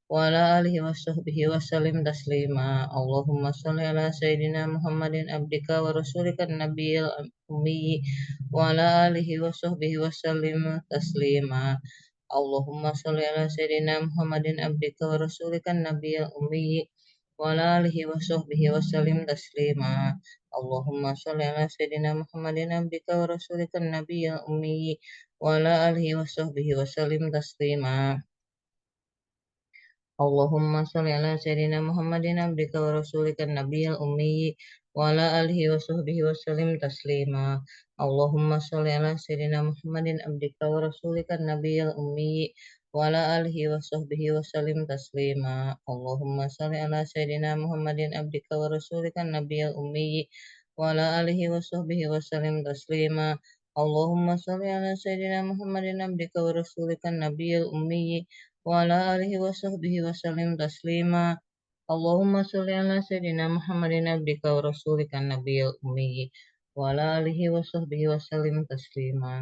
وعلى آله وصحبه وسلم تسليما. اللهم صل على سيدنا محمد عبدك ورسولك النبي الأمي وعلى آله وصحبه وسلم تسليما. اللهم صل على سيدنا محمد عبدك ورسولك النبي الأمي وعلى آله وصحبه وسلم تسليما. اللهم صل على سيدنا محمد عبدك ورسولك النبي الأمي وعلى آله وصحبه وسلم تسليما. اللهم صل على سيدنا محمد عبدك ورسولك النبي الأمي وعلى آله وصحبه وسلم تسليما. اللهم صل على سيدنا محمد عبدك ورسولك النبي الأمي وعلى آله وصحبه وسلم تسليما. اللهم صل على سيدنا محمد عبدك ورسولك النبي الأمي وعلى آله وصحبه وسلم تسليما. اللهم صل على سيدنا محمد عبدك ورسولك النبي الأمي وعلى آله وصحبه وسلم تسليما. اللهم صل على سيدنا محمد عبدك ورسولك النبي الأمي وعلى آله وصحبه وسلم تسليما.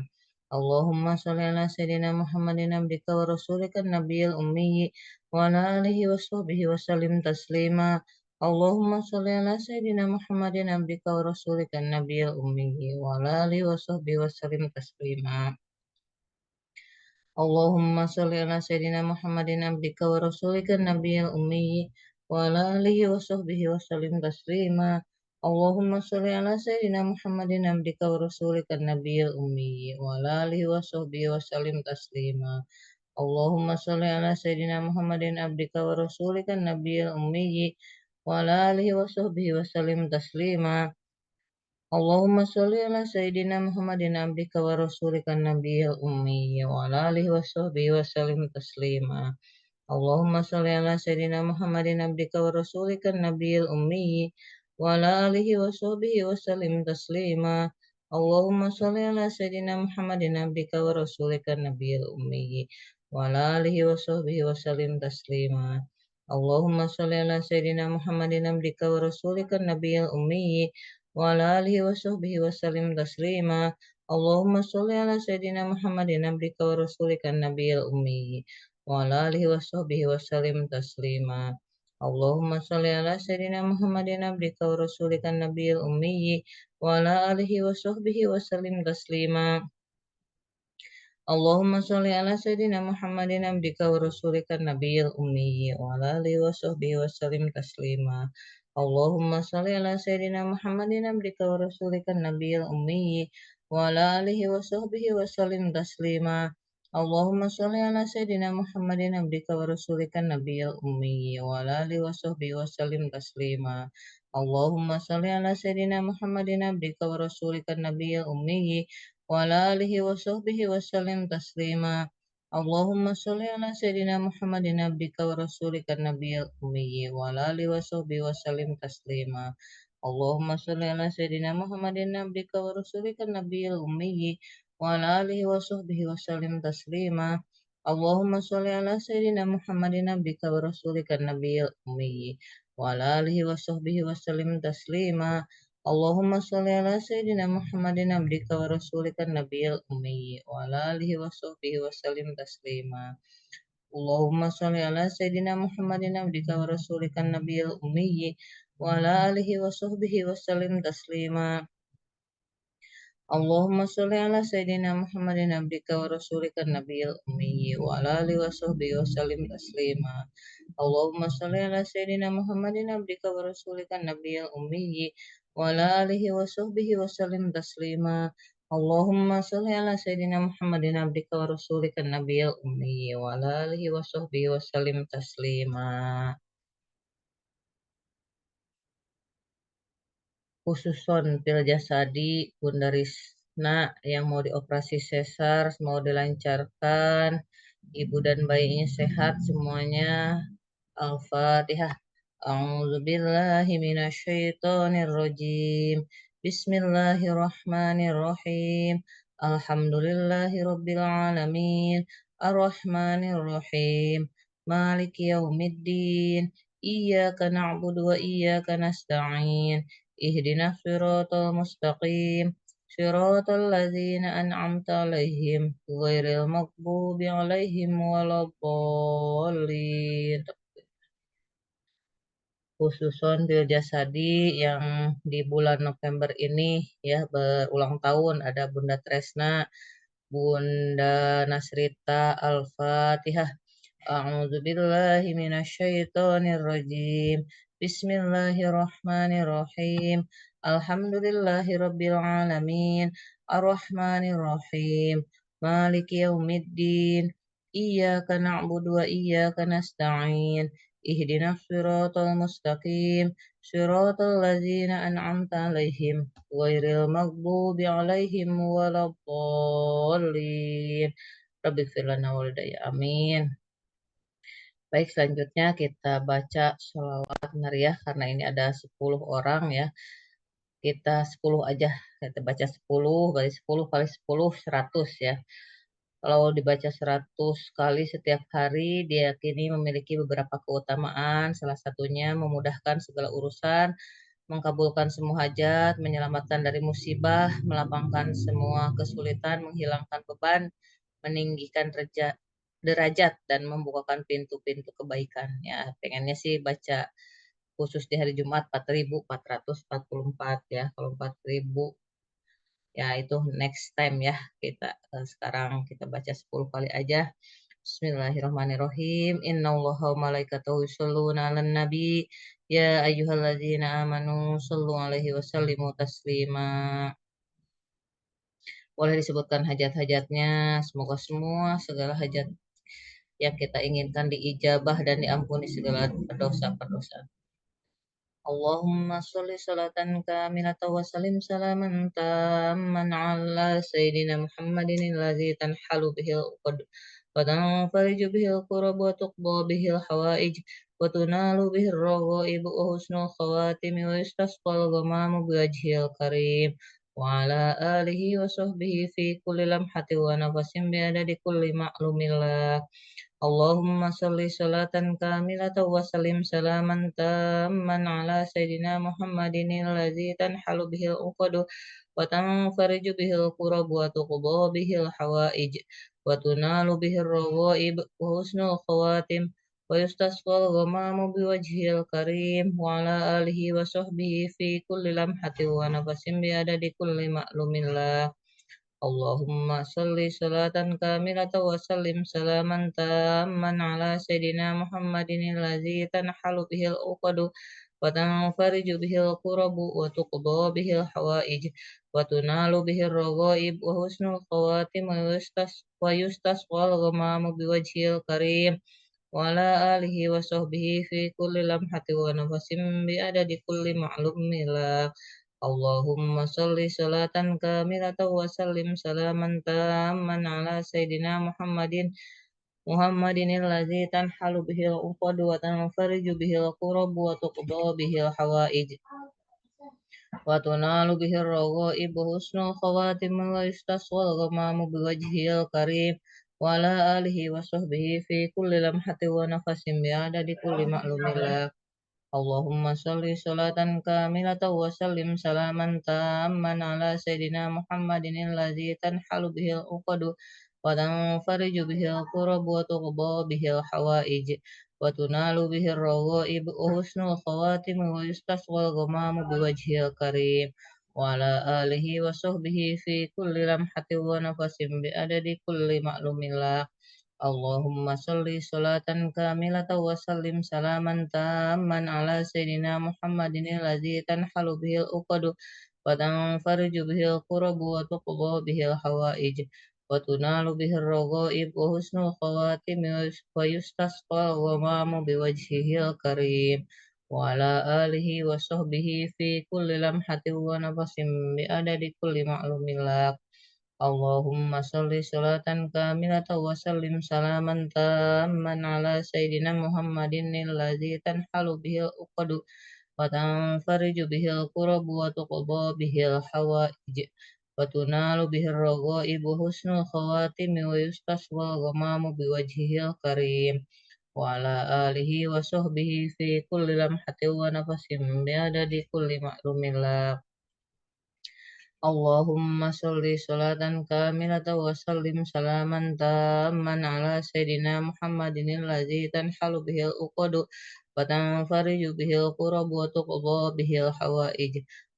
اللهم صل على سيدنا محمد عبدك ورسولك النبي الأمي وعلى آله وصحبه وسلم تسليما. اللهم صل على سيدنا محمد عبدك ورسولك النبي الأمي وعلى آله وصحبه وسلم تسليما. اللهم صل على سيدنا محمد عبدك ورسولك النبي الأمي وعلى آله وصحبه وسلم تسليما. اللهم صل على سيدنا محمد عبدك ورسولك النبي الأمي وعلى آله وصحبه وسلم تسليما. اللهم صل على سيدنا محمد عبدك ورسولك النبي الأمي وعلى آله وصحبه وسلم تسليما. اللهم صل على سيدنا محمد عبدك ورسولك النبي الأمي وعلى آله وصحبه وسلم تسليما. اللهم صل على سيدنا محمد عبدك ورسولك النبي الأمي وعلى آله وصحبه وسلم تسليما. اللهم صل على سيدنا محمد عبدك ورسولك النبي الأمي وعلى آله وصحبه وسلم تسليما. اللهم صل على سيدنا محمد عبدك ورسولك النبي الأمي وعلى آله وصحبه وسلم تسليما. اللهم صل على سيدنا محمد عبدك ورسولك النبي الأمي وعلى آله وصحبه وسلم تسليما. اللهم صل على سيدنا محمد عبدك ورسولك النبي الأمي وعلى آله وصحبه وسلم تسليما. اللهم صل على سيدنا محمد عبدك ورسولك النبي الأمي وعلى آله وصحبه وسلم تسليما. اللهم صل على سيدنا محمد عبدك ورسولك النبي الأمي وعلى آله وصحبه وسلم تسليما. اللهم صل على سيدنا محمد عبدك ورسولك النبي الأمي وعلى آله وصحبه وسلم تسليما. اللهم صل على سيدنا محمد عبدك ورسولك النبي الأمي وعلى آله وصحبه وسلم تسليما. اللهم صل على سيدنا محمد عبدك ورسولك النبي الأمي وعلى آله وصحبه وسلم تسليما. اللهم صل على سيدنا محمد عبدك ورسولك النبي الأمي وعلى آله وصحبه وسلم تسليما. اللهم صل على سيدنا محمد عبدك ورسولك النبي الأمي وعلى آله وصحبه وسلم تسليما. اللهم صل على سيدنا محمد عبدك ورسولك النبي الأمي وعلى آله وصحبه وسلم تسليما. اللهم صل على سيدنا محمد عبدك ورسولك النبي الأمي وعلى آله وصحبه وسلم تسليما. اللهم صل على سيدنا محمد عبدك ورسولك النبي الأمي وعلى آله وصحبه وسلم تسليما. اللهم صل على سيدنا محمد عبدك ورسولك النبي الأمي وعلى آله وصحبه وسلم تسليما. اللهم صل على سيدنا محمد عبدك ورسولك النبي الأمي وعلى آله وصحبه وسلم تسليما. Khususon fil jasadi Bunda Risna yang mau dioperasi sesar mau dilancarkan, ibu dan bayinya sehat semuanya. Al-Fatihah. A'udzubillahi minasyaitonirrajim. Bismillahirrahmanirrahim. Alhamdulillahi rabbil alamin. Ar-Rahmanirrahim. مالك يوم الدين إياك نعبد وإياك نستعين اهدنا الصراط المستقيم صراط الذين أنعمت عليهم غير المغضوب عليهم ولا الضالين. Khususon bil jasadi yang di bulan November ini ya berulang tahun, ada Bunda Tresna, Bunda Nasrita. Al-Fatihah. A'udzu billahi minasyaitonir rajim. Bismillahirrahmanirrahim. Alhamdulillahirabbil alamin. Arrahmanir rahim. Maliki yaumiddin. Iyyaka na'budu wa iyyaka nasta'in. Ihdinas siratal mustaqim. Siratal ladzina an'amta 'alaihim ghairil maghdubi 'alaihim waladdallin. Rabbighfir lana walidayya. Amin. Baik, selanjutnya kita baca sholawat Nariyah karena ini ada 10 orang ya. Kita 10 aja, kita baca 10, kali 10 kali 10, 100 ya. Kalau dibaca 100 kali setiap hari, diyakini memiliki beberapa keutamaan, salah satunya memudahkan segala urusan, mengabulkan semua hajat, menyelamatkan dari musibah, melapangkan semua kesulitan, menghilangkan beban, meninggikan derajat dan membukakan pintu-pintu kebaikan. Ya, pengennya sih baca khusus di hari Jumat 4.444 ya. Kalau 4.000 ya itu next time ya. Kita sekarang kita baca 10 kali aja. Bismillahirrahmanirrahim. Innallaha wa malaikatahu yusholluna 'alan nabi. Ya ayyuhalladzina amanu shollu 'alaihi wa sallimu taslima. Boleh disebutkan hajat-hajatnya. Semoga semua segala hajat yang kita inginkan diijabah dan diampuni segala dosa-dosa. Allahumma sholli sholatan kamilatan wa sallim salaman tamman ala sayyidina Muhammadin alladzi tanhalu bihil uqad wa tanfariju bihil qurab wa tuqba bihil hawaij wa tunalu bihil raghaib wa husnul khawatimi wa yustasqal ghamamu biwajhil karim wa ala alihi wa sahbihi fi kulli lamhati wa nafasin bi adadi kulli ma'lumillah. Allahumma sholli sholatan kamilatan wa sallim salaman tamman ala sayyidina Muhammadin alladzi tanhalu bihil uqadu wa tanfariju bihil qurab wa tuqba bihil hawaij wa tunalu bihil raghaib wa husnul khawatim wa yustasqal ghamamu biwajhil karim wa ala alihi wa sahbihi fi kulli lamhatin wa nafasin bi adadi kulli ma'lumillah. Allahumma sholli sholatan kamilatan wa sallim salaman tamman ala sayyidina Muhammadin alladzi tanhalu bihil uqadu wa tanfariju bihil qurabu wa tuqda bihil hawaij wa tunalu bihil raghaib wa husnul khawatim wa yustasqal ghamamu biwajhil karim wa ala alihi wa sahbihi fi kulli lamhati wa nafasim bi adadi kulli ma'lumillah. Allahumma sholli sholatan kamilatan wa sallim salaman tamman ala sayyidina Muhammadin alladzi tanhalu bihil uqad wa tanfariju bihil qurab wa tuqda bihil hawaij wa tunalu bihil raghaib wa husnul khawatim wa yustasqal ghamamu biwajhil karim wa ala alihi wa sahbihi fi kulli lamhatin wa nafasin bi adadi kulli ma'lumillah. Allahumma sholli sholatan kamilatan wa sallim salaman tamman ala sayyidina Muhammadin alladzi tanhalu bihil uqadu wa tanfariju bihil qurab wa tuqba bihil hawaij wa tunalu bihil raghaib wa husnul khawatim wa yustasqal ghamamu biwajhil karim wa ala alihi wa sahbihi fi kulli lamhatin wa nafasin bi adadi kulli ma'lumillah. Allahumma sholli sholatan kamilatan wa sallim salaman tamman ala sayyidina Muhammadin alladzi tanhalu bihil uqadu wa tanfariju bihil qurab wa tuqba bihil hawaij wa tunalu bihil raghaib wa husnul khawatim wa yustasqal ghamamu biwajhihil karim wa ala alihi wa sahbihi fi kulli lamhatin wa nafasin bi adadi kulli ma'lumillah. Allahumma sholli sholatan kamilatan wa sallim salaman tamman ala sayyidina Muhammadin alladzi tanhalu bihil uqadu wa tanfariju bihil qurab wa tuqba bihil hawaij wa tunalu bihil raghaib wa husnul khawatim wa yustasqal ghamamu biwajhihil karim وعلى آله وصحبه في كل لمحة ونفس بعدد كل معلوم له. اللهم صل صلاة كاملة وسلم سلاما تاما على سيدنا محمد الذي تنحل به العقد وتنفرج به الكرب وتقضى به الحوائج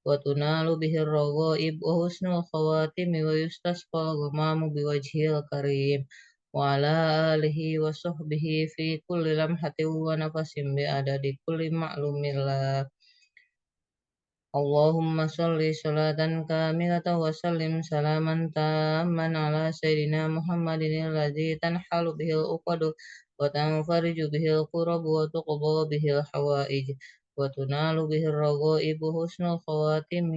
وتنال به الرغائب وحسن الخواتم ويستسقى الغمام بوجهه الكريم وعلى آله وصحبه في كل لمحة ونفس بعدد كل معلوم له. اللهم صل صلاة كاملة وسلم سلاما تاما على سيدنا محمد الذي تنحل به العقد وتنفرج به الكرب وتقضى به الحوائج وتنال به الرغائب وحسن الخواتم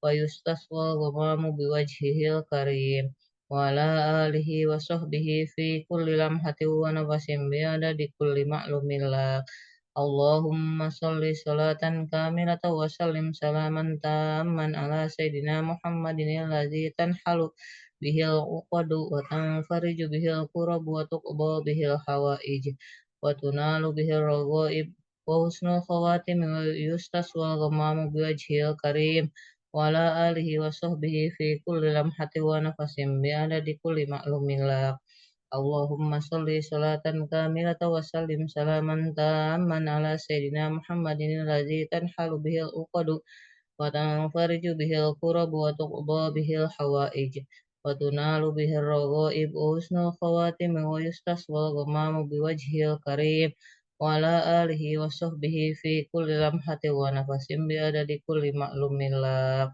ويستسقى الغمام بوجهه الكريم وعلى آله وصحبه في كل لمحة ونفس بعدد كل معلوم له. اللهم صل صلاة كاملة وسلم سلاما تاما على سيدنا محمد الذي تنحل به العقد وتنفرج به الكرب وتقضى به الحوائج وتنال به الرغائب وحسن الخواتم ويستسقى الغمام بوجهه الكريم وعلى آله وصحبه في كل لمحة ونفس بعدد كل معلوم له. اللهم صل صلاة كاملة وسلم سلاما تاما على سيدنا محمد الذي تنحل به العقد وتنفرج به الكرب وتقضى به الحوائج وتنال به الرغائب وحسن الخواتم ويستسقى الغمام بوجهه الكريم وعلى آله وصحبه في كل لمحة ونفس بعدد كل معلوم له.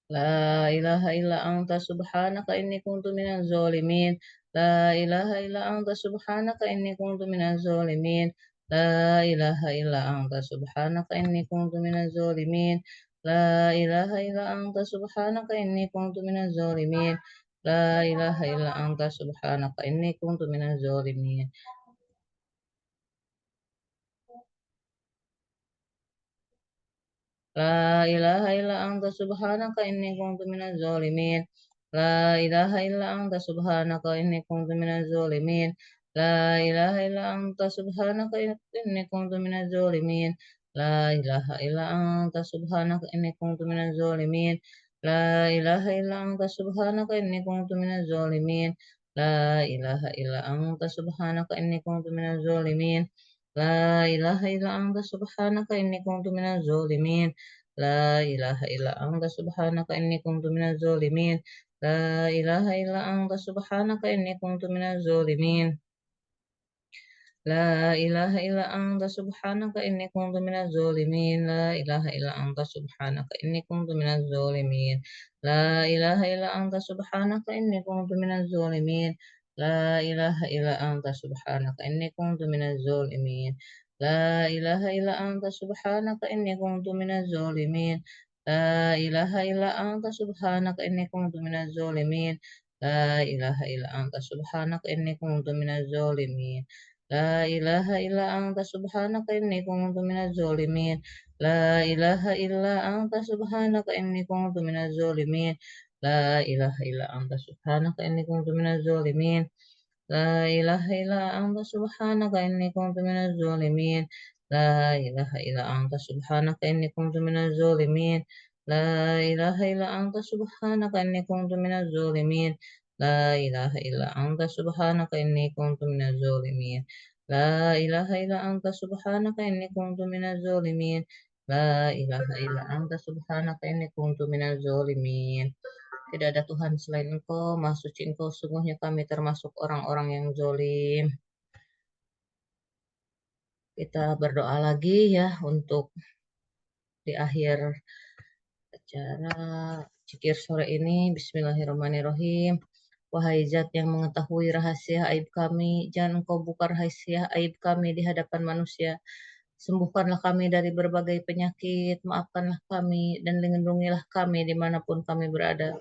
لا إله إلا أنت سبحانك إني كنت من الظالمين. لا إله إلا أنت سبحانك إني كنت من الظالمين. لا إله إلا أنت سبحانك إني كنت من الظالمين. لا إله إلا أنت سبحانك إني كنت من الظالمين. لا إله إلا أنت سبحانك إني كنت من الظالمين. لا إله إلا أنت سبحانك إني كنت من الظالمين. لا إله إلا أنت سبحانك إني كنت من الظالمين. لا إله إلا أنت سبحانك إني كنت من الظالمين. لا إله إلا أنت سبحانك إني كنت من الظالمين. لا إله إلا أنت سبحانك إني كنت من الظالمين. لا إله إلا أنت سبحانك إني كنت من الظالمين. لا إله إلا أنت سبحانك إني كنت من الظالمين. لا إله إلا أنت سبحانك إني كنت من الظالمين. لا إله إلا أنت سبحانك إني كنت من الظالمين. لا إله إلا أنت سبحانك إني كنت من الظالمين. لا إله إلا أنت سبحانك إني كنت من الظالمين. لا إله إلا أنت سبحانك إني كنت من الظالمين. لا إله إلا أنت سبحانك إني كنت من الظالمين. لا إله إلا أنت سبحانك إني كنت من الظالمين. لا إله إلا أنت سبحانك إني كنت من الظالمين. لا إله إلا أنت سبحانك إني كنت من الظالمين. لا إله إلا أنت سبحانك إني كنت من الظالمين. لا إله إلا أنت سبحانك إني كنت من الظالمين. لا إله إلا أنت سبحانك إني كنت من الظالمين. لا إله إلا أنت سبحانك إني كنت من الظالمين. لا إله إلا أنت سبحانك إني كنت من الظالمين. لا إله إلا أنت سبحانك إني كنت من الظالمين. لا إله إلا أنت سبحانك إني كنت من الظالمين. لا إله إلا أنت سبحانك إني كنت من الظالمين. لا إله إلا أنت سبحانك إني كنت من الظالمين. Tidak ada Tuhan selain Engkau, Maha Suci Engkau, sungguhnya kami termasuk orang-orang yang zalim. Kita berdoa lagi ya untuk di akhir acara zikir sore ini. Bismillahirrahmanirrahim. Wahai Zat yang mengetahui rahasia aib kami, jangan Engkau buka rahasia aib kami di hadapan manusia. Sembuhkanlah kami dari berbagai penyakit, maafkanlah kami, dan lindungilah kami dimanapun kami berada.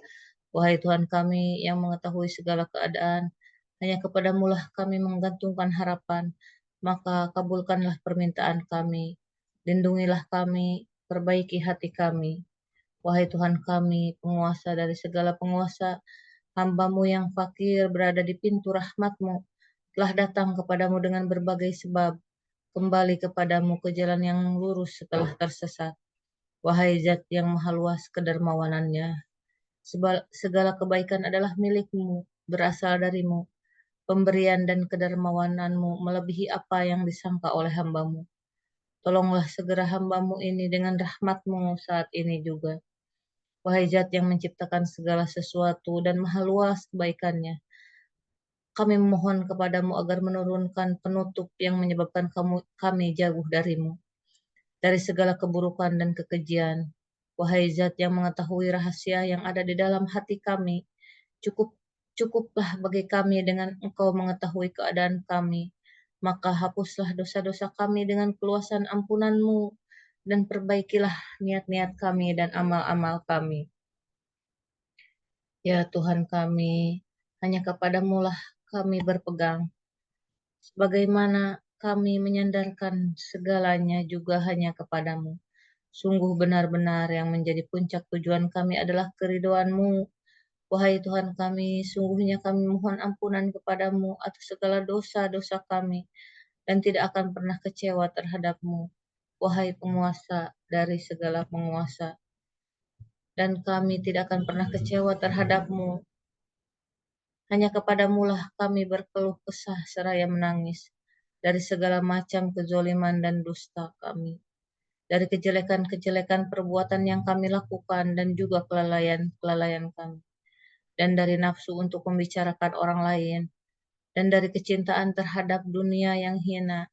Wahai Tuhan kami yang mengetahui segala keadaan, hanya kepadamu-lah kami menggantungkan harapan, maka kabulkanlah permintaan kami. Lindungilah kami, perbaiki hati kami. Wahai Tuhan kami, penguasa dari segala penguasa, Hamba-Mu yang fakir berada di pintu rahmat-Mu, telah datang kepadamu dengan berbagai sebab, kembali kepadamu ke jalan yang lurus setelah tersesat. Wahai Zat yang maha luas kedermawanannya, segala kebaikan adalah milik-Mu, berasal dari-Mu. Pemberian dan kedermawanan-Mu melebihi apa yang disangka oleh hamba-Mu. Tolonglah segera hamba-Mu ini dengan rahmat-Mu saat ini juga. Wahai Zat yang menciptakan segala sesuatu dan maha luas kebaikannya, kami memohon kepadamu agar menurunkan penutup yang menyebabkan kami jauh dari-Mu, dari segala keburukan dan kekejian. Wahai Zat yang mengetahui rahasia yang ada di dalam hati kami, cukuplah bagi kami dengan Engkau mengetahui keadaan kami. Maka hapuslah dosa-dosa kami dengan keluasan ampunan-Mu, dan perbaikilah niat-niat kami dan amal-amal kami. Ya Tuhan kami, hanya kepadamu lah kami berpegang. Sebagaimana kami menyandarkan segalanya juga hanya kepadamu. Sungguh benar-benar yang menjadi puncak tujuan kami adalah keridhaan-Mu. Wahai Tuhan kami, sungguhnya kami mohon ampunan kepadamu atas segala dosa-dosa kami, dan tidak akan pernah kecewa terhadap-Mu. Wahai penguasa dari segala penguasa, dan kami tidak akan pernah kecewa terhadap-Mu. Hanya kepadamu lah kami berkeluh kesah seraya menangis dari segala macam kezoliman dan dusta kami, dari kejelekan-kejelekan perbuatan yang kami lakukan dan juga kelalaian-kelalaian kami, dan dari nafsu untuk membicarakan orang lain, dan dari kecintaan terhadap dunia yang hina,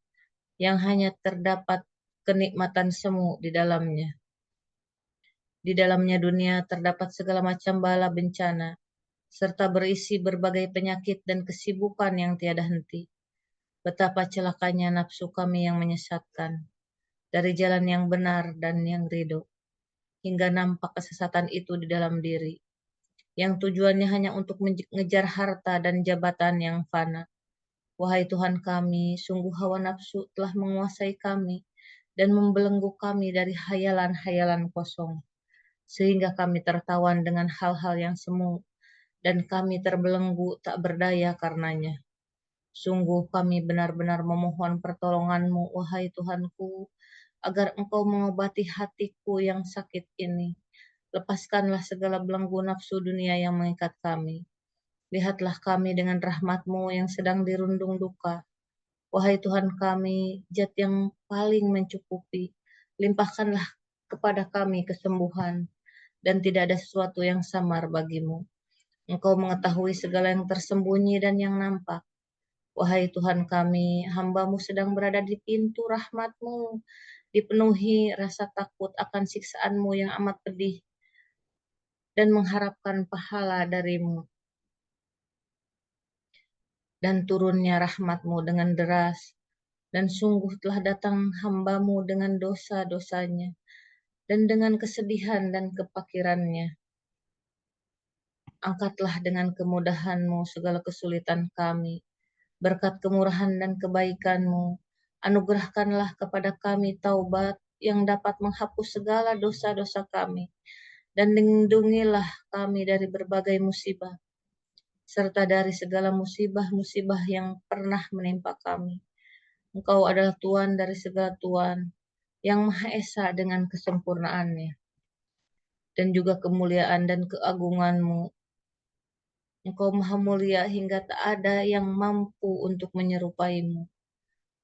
yang hanya terdapat kenikmatan semu di dalamnya. Di dalamnya dunia terdapat segala macam bala bencana, serta berisi berbagai penyakit dan kesibukan yang tiada henti. Betapa celakanya nafsu kami yang menyesatkan dari jalan yang benar dan yang ridho, hingga nampak kesesatan itu di dalam diri, yang tujuannya hanya untuk mengejar harta dan jabatan yang fana. Wahai Tuhan kami, sungguh hawa nafsu telah menguasai kami dan membelenggu kami dari hayalan-hayalan kosong, sehingga kami tertawan dengan hal-hal yang semu, dan kami terbelenggu tak berdaya karenanya. Sungguh kami benar-benar memohon pertolongan-Mu, wahai Tuhanku, agar Engkau mengobati hatiku yang sakit ini. Lepaskanlah segala belenggu nafsu dunia yang mengikat kami. Lihatlah kami dengan rahmat-Mu yang sedang dirundung duka. Wahai Tuhan kami, Zat yang paling mencukupi, limpahkanlah kepada kami kesembuhan, dan tidak ada sesuatu yang samar bagi-Mu. Engkau mengetahui segala yang tersembunyi dan yang nampak. Wahai Tuhan kami, hamba-Mu sedang berada di pintu rahmat-Mu, dipenuhi rasa takut akan siksaan-Mu yang amat pedih, dan mengharapkan pahala dari-Mu. Dan turunnya rahmat-Mu dengan deras, dan sungguh telah datang hamba-Mu dengan dosa-dosanya, dan dengan kesedihan dan kepakirannya. Angkatlah dengan kemudahan-Mu segala kesulitan kami. Berkat kemurahan dan kebaikan-Mu, anugerahkanlah kepada kami taubat yang dapat menghapus segala dosa-dosa kami, dan lindungilah kami dari berbagai musibah, serta dari segala musibah-musibah yang pernah menimpa kami. Engkau adalah Tuhan dari segala Tuhan, yang Maha Esa dengan kesempurnaannya, dan juga kemuliaan dan keagungan-Mu. Engkau Maha Mulia hingga tak ada yang mampu untuk menyerupai-Mu.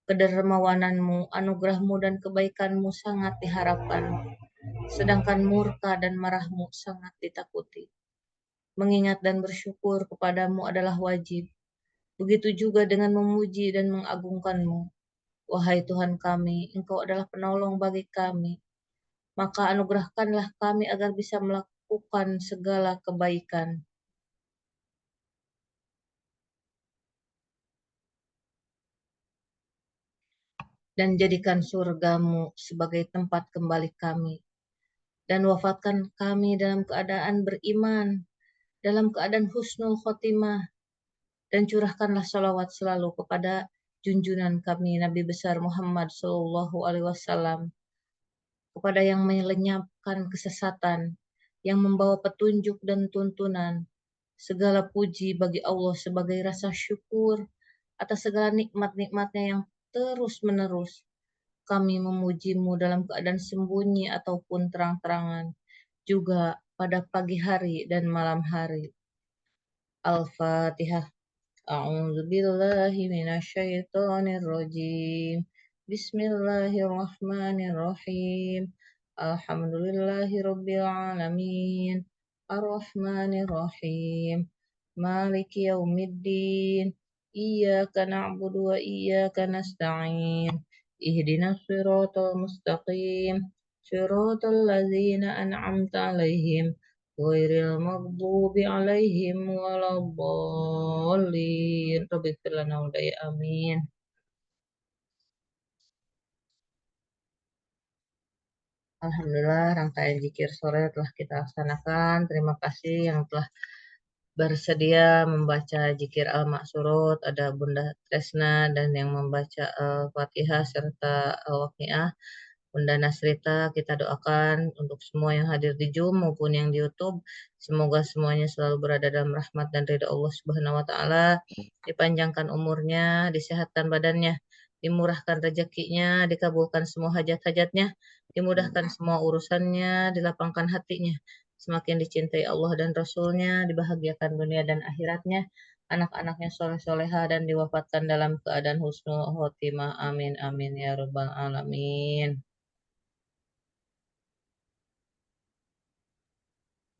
Kedermawanan-Mu, anugerah-Mu, dan kebaikan-Mu sangat diharapkan, sedangkan murka dan marah-Mu sangat ditakuti. Mengingat dan bersyukur kepada-Mu adalah wajib, begitu juga dengan memuji dan mengagungkan-Mu. Wahai Tuhan kami, Engkau adalah penolong bagi kami, maka anugerahkanlah kami agar bisa melakukan segala kebaikan, dan jadikan surga-Mu sebagai tempat kembali kami, dan wafatkan kami dalam keadaan beriman, dalam keadaan husnul khotimah, dan curahkanlah salawat selalu kepada junjungan kami Nabi besar Muhammad Sallallahu Alaihi Wasallam, kepada yang melenyapkan kesesatan, yang membawa petunjuk dan tuntunan, Segala puji bagi Allah sebagai rasa syukur atas segala nikmat-nikmatnya yang terus-menerus. Kami memujimu dalam keadaan sembunyi ataupun terang-terangan, juga pada pagi hari dan malam hari. Al-Fatihah. A'udzu billahi minasyaitonir rajim. Bismillahirrahmanirrahim. Alhamdulillahi rabbil alamin. Ar-Rahmanir Rahim. Maliki yaumiddin. Iyyaka na'budu wa iyyaka nasta'in. Ihdinas siratal mustaqim. Siratal ladzina an'amta 'alaihim ghairil maghdubi 'alaihim waladdallin. Rabbighfir lana walidayya amin. Alhamdulillah, rangkaian zikir sore telah kita laksanakan. Terima kasih yang telah bersedia membaca zikir al-maksurut. Ada Bunda Tresna dan yang membaca Al-Fatihah serta Al-Waqiah. Bunda Nasrita, kita doakan untuk semua yang hadir di Zoom maupun yang di YouTube. Semoga semuanya selalu berada dalam rahmat dan ridha Allah Subhanahu wa taala. Dipanjangkan umurnya, disehatkan badannya, dimurahkan rezekinya, dikabulkan semua hajat-hajatnya, dimudahkan semua urusannya, dilapangkan hatinya, semakin dicintai Allah dan Rasulnya, dibahagiakan dunia dan akhiratnya, anak-anaknya soleh-soleha dan diwafatkan dalam keadaan husnul khotimah. Amin amin ya rabbal alamin.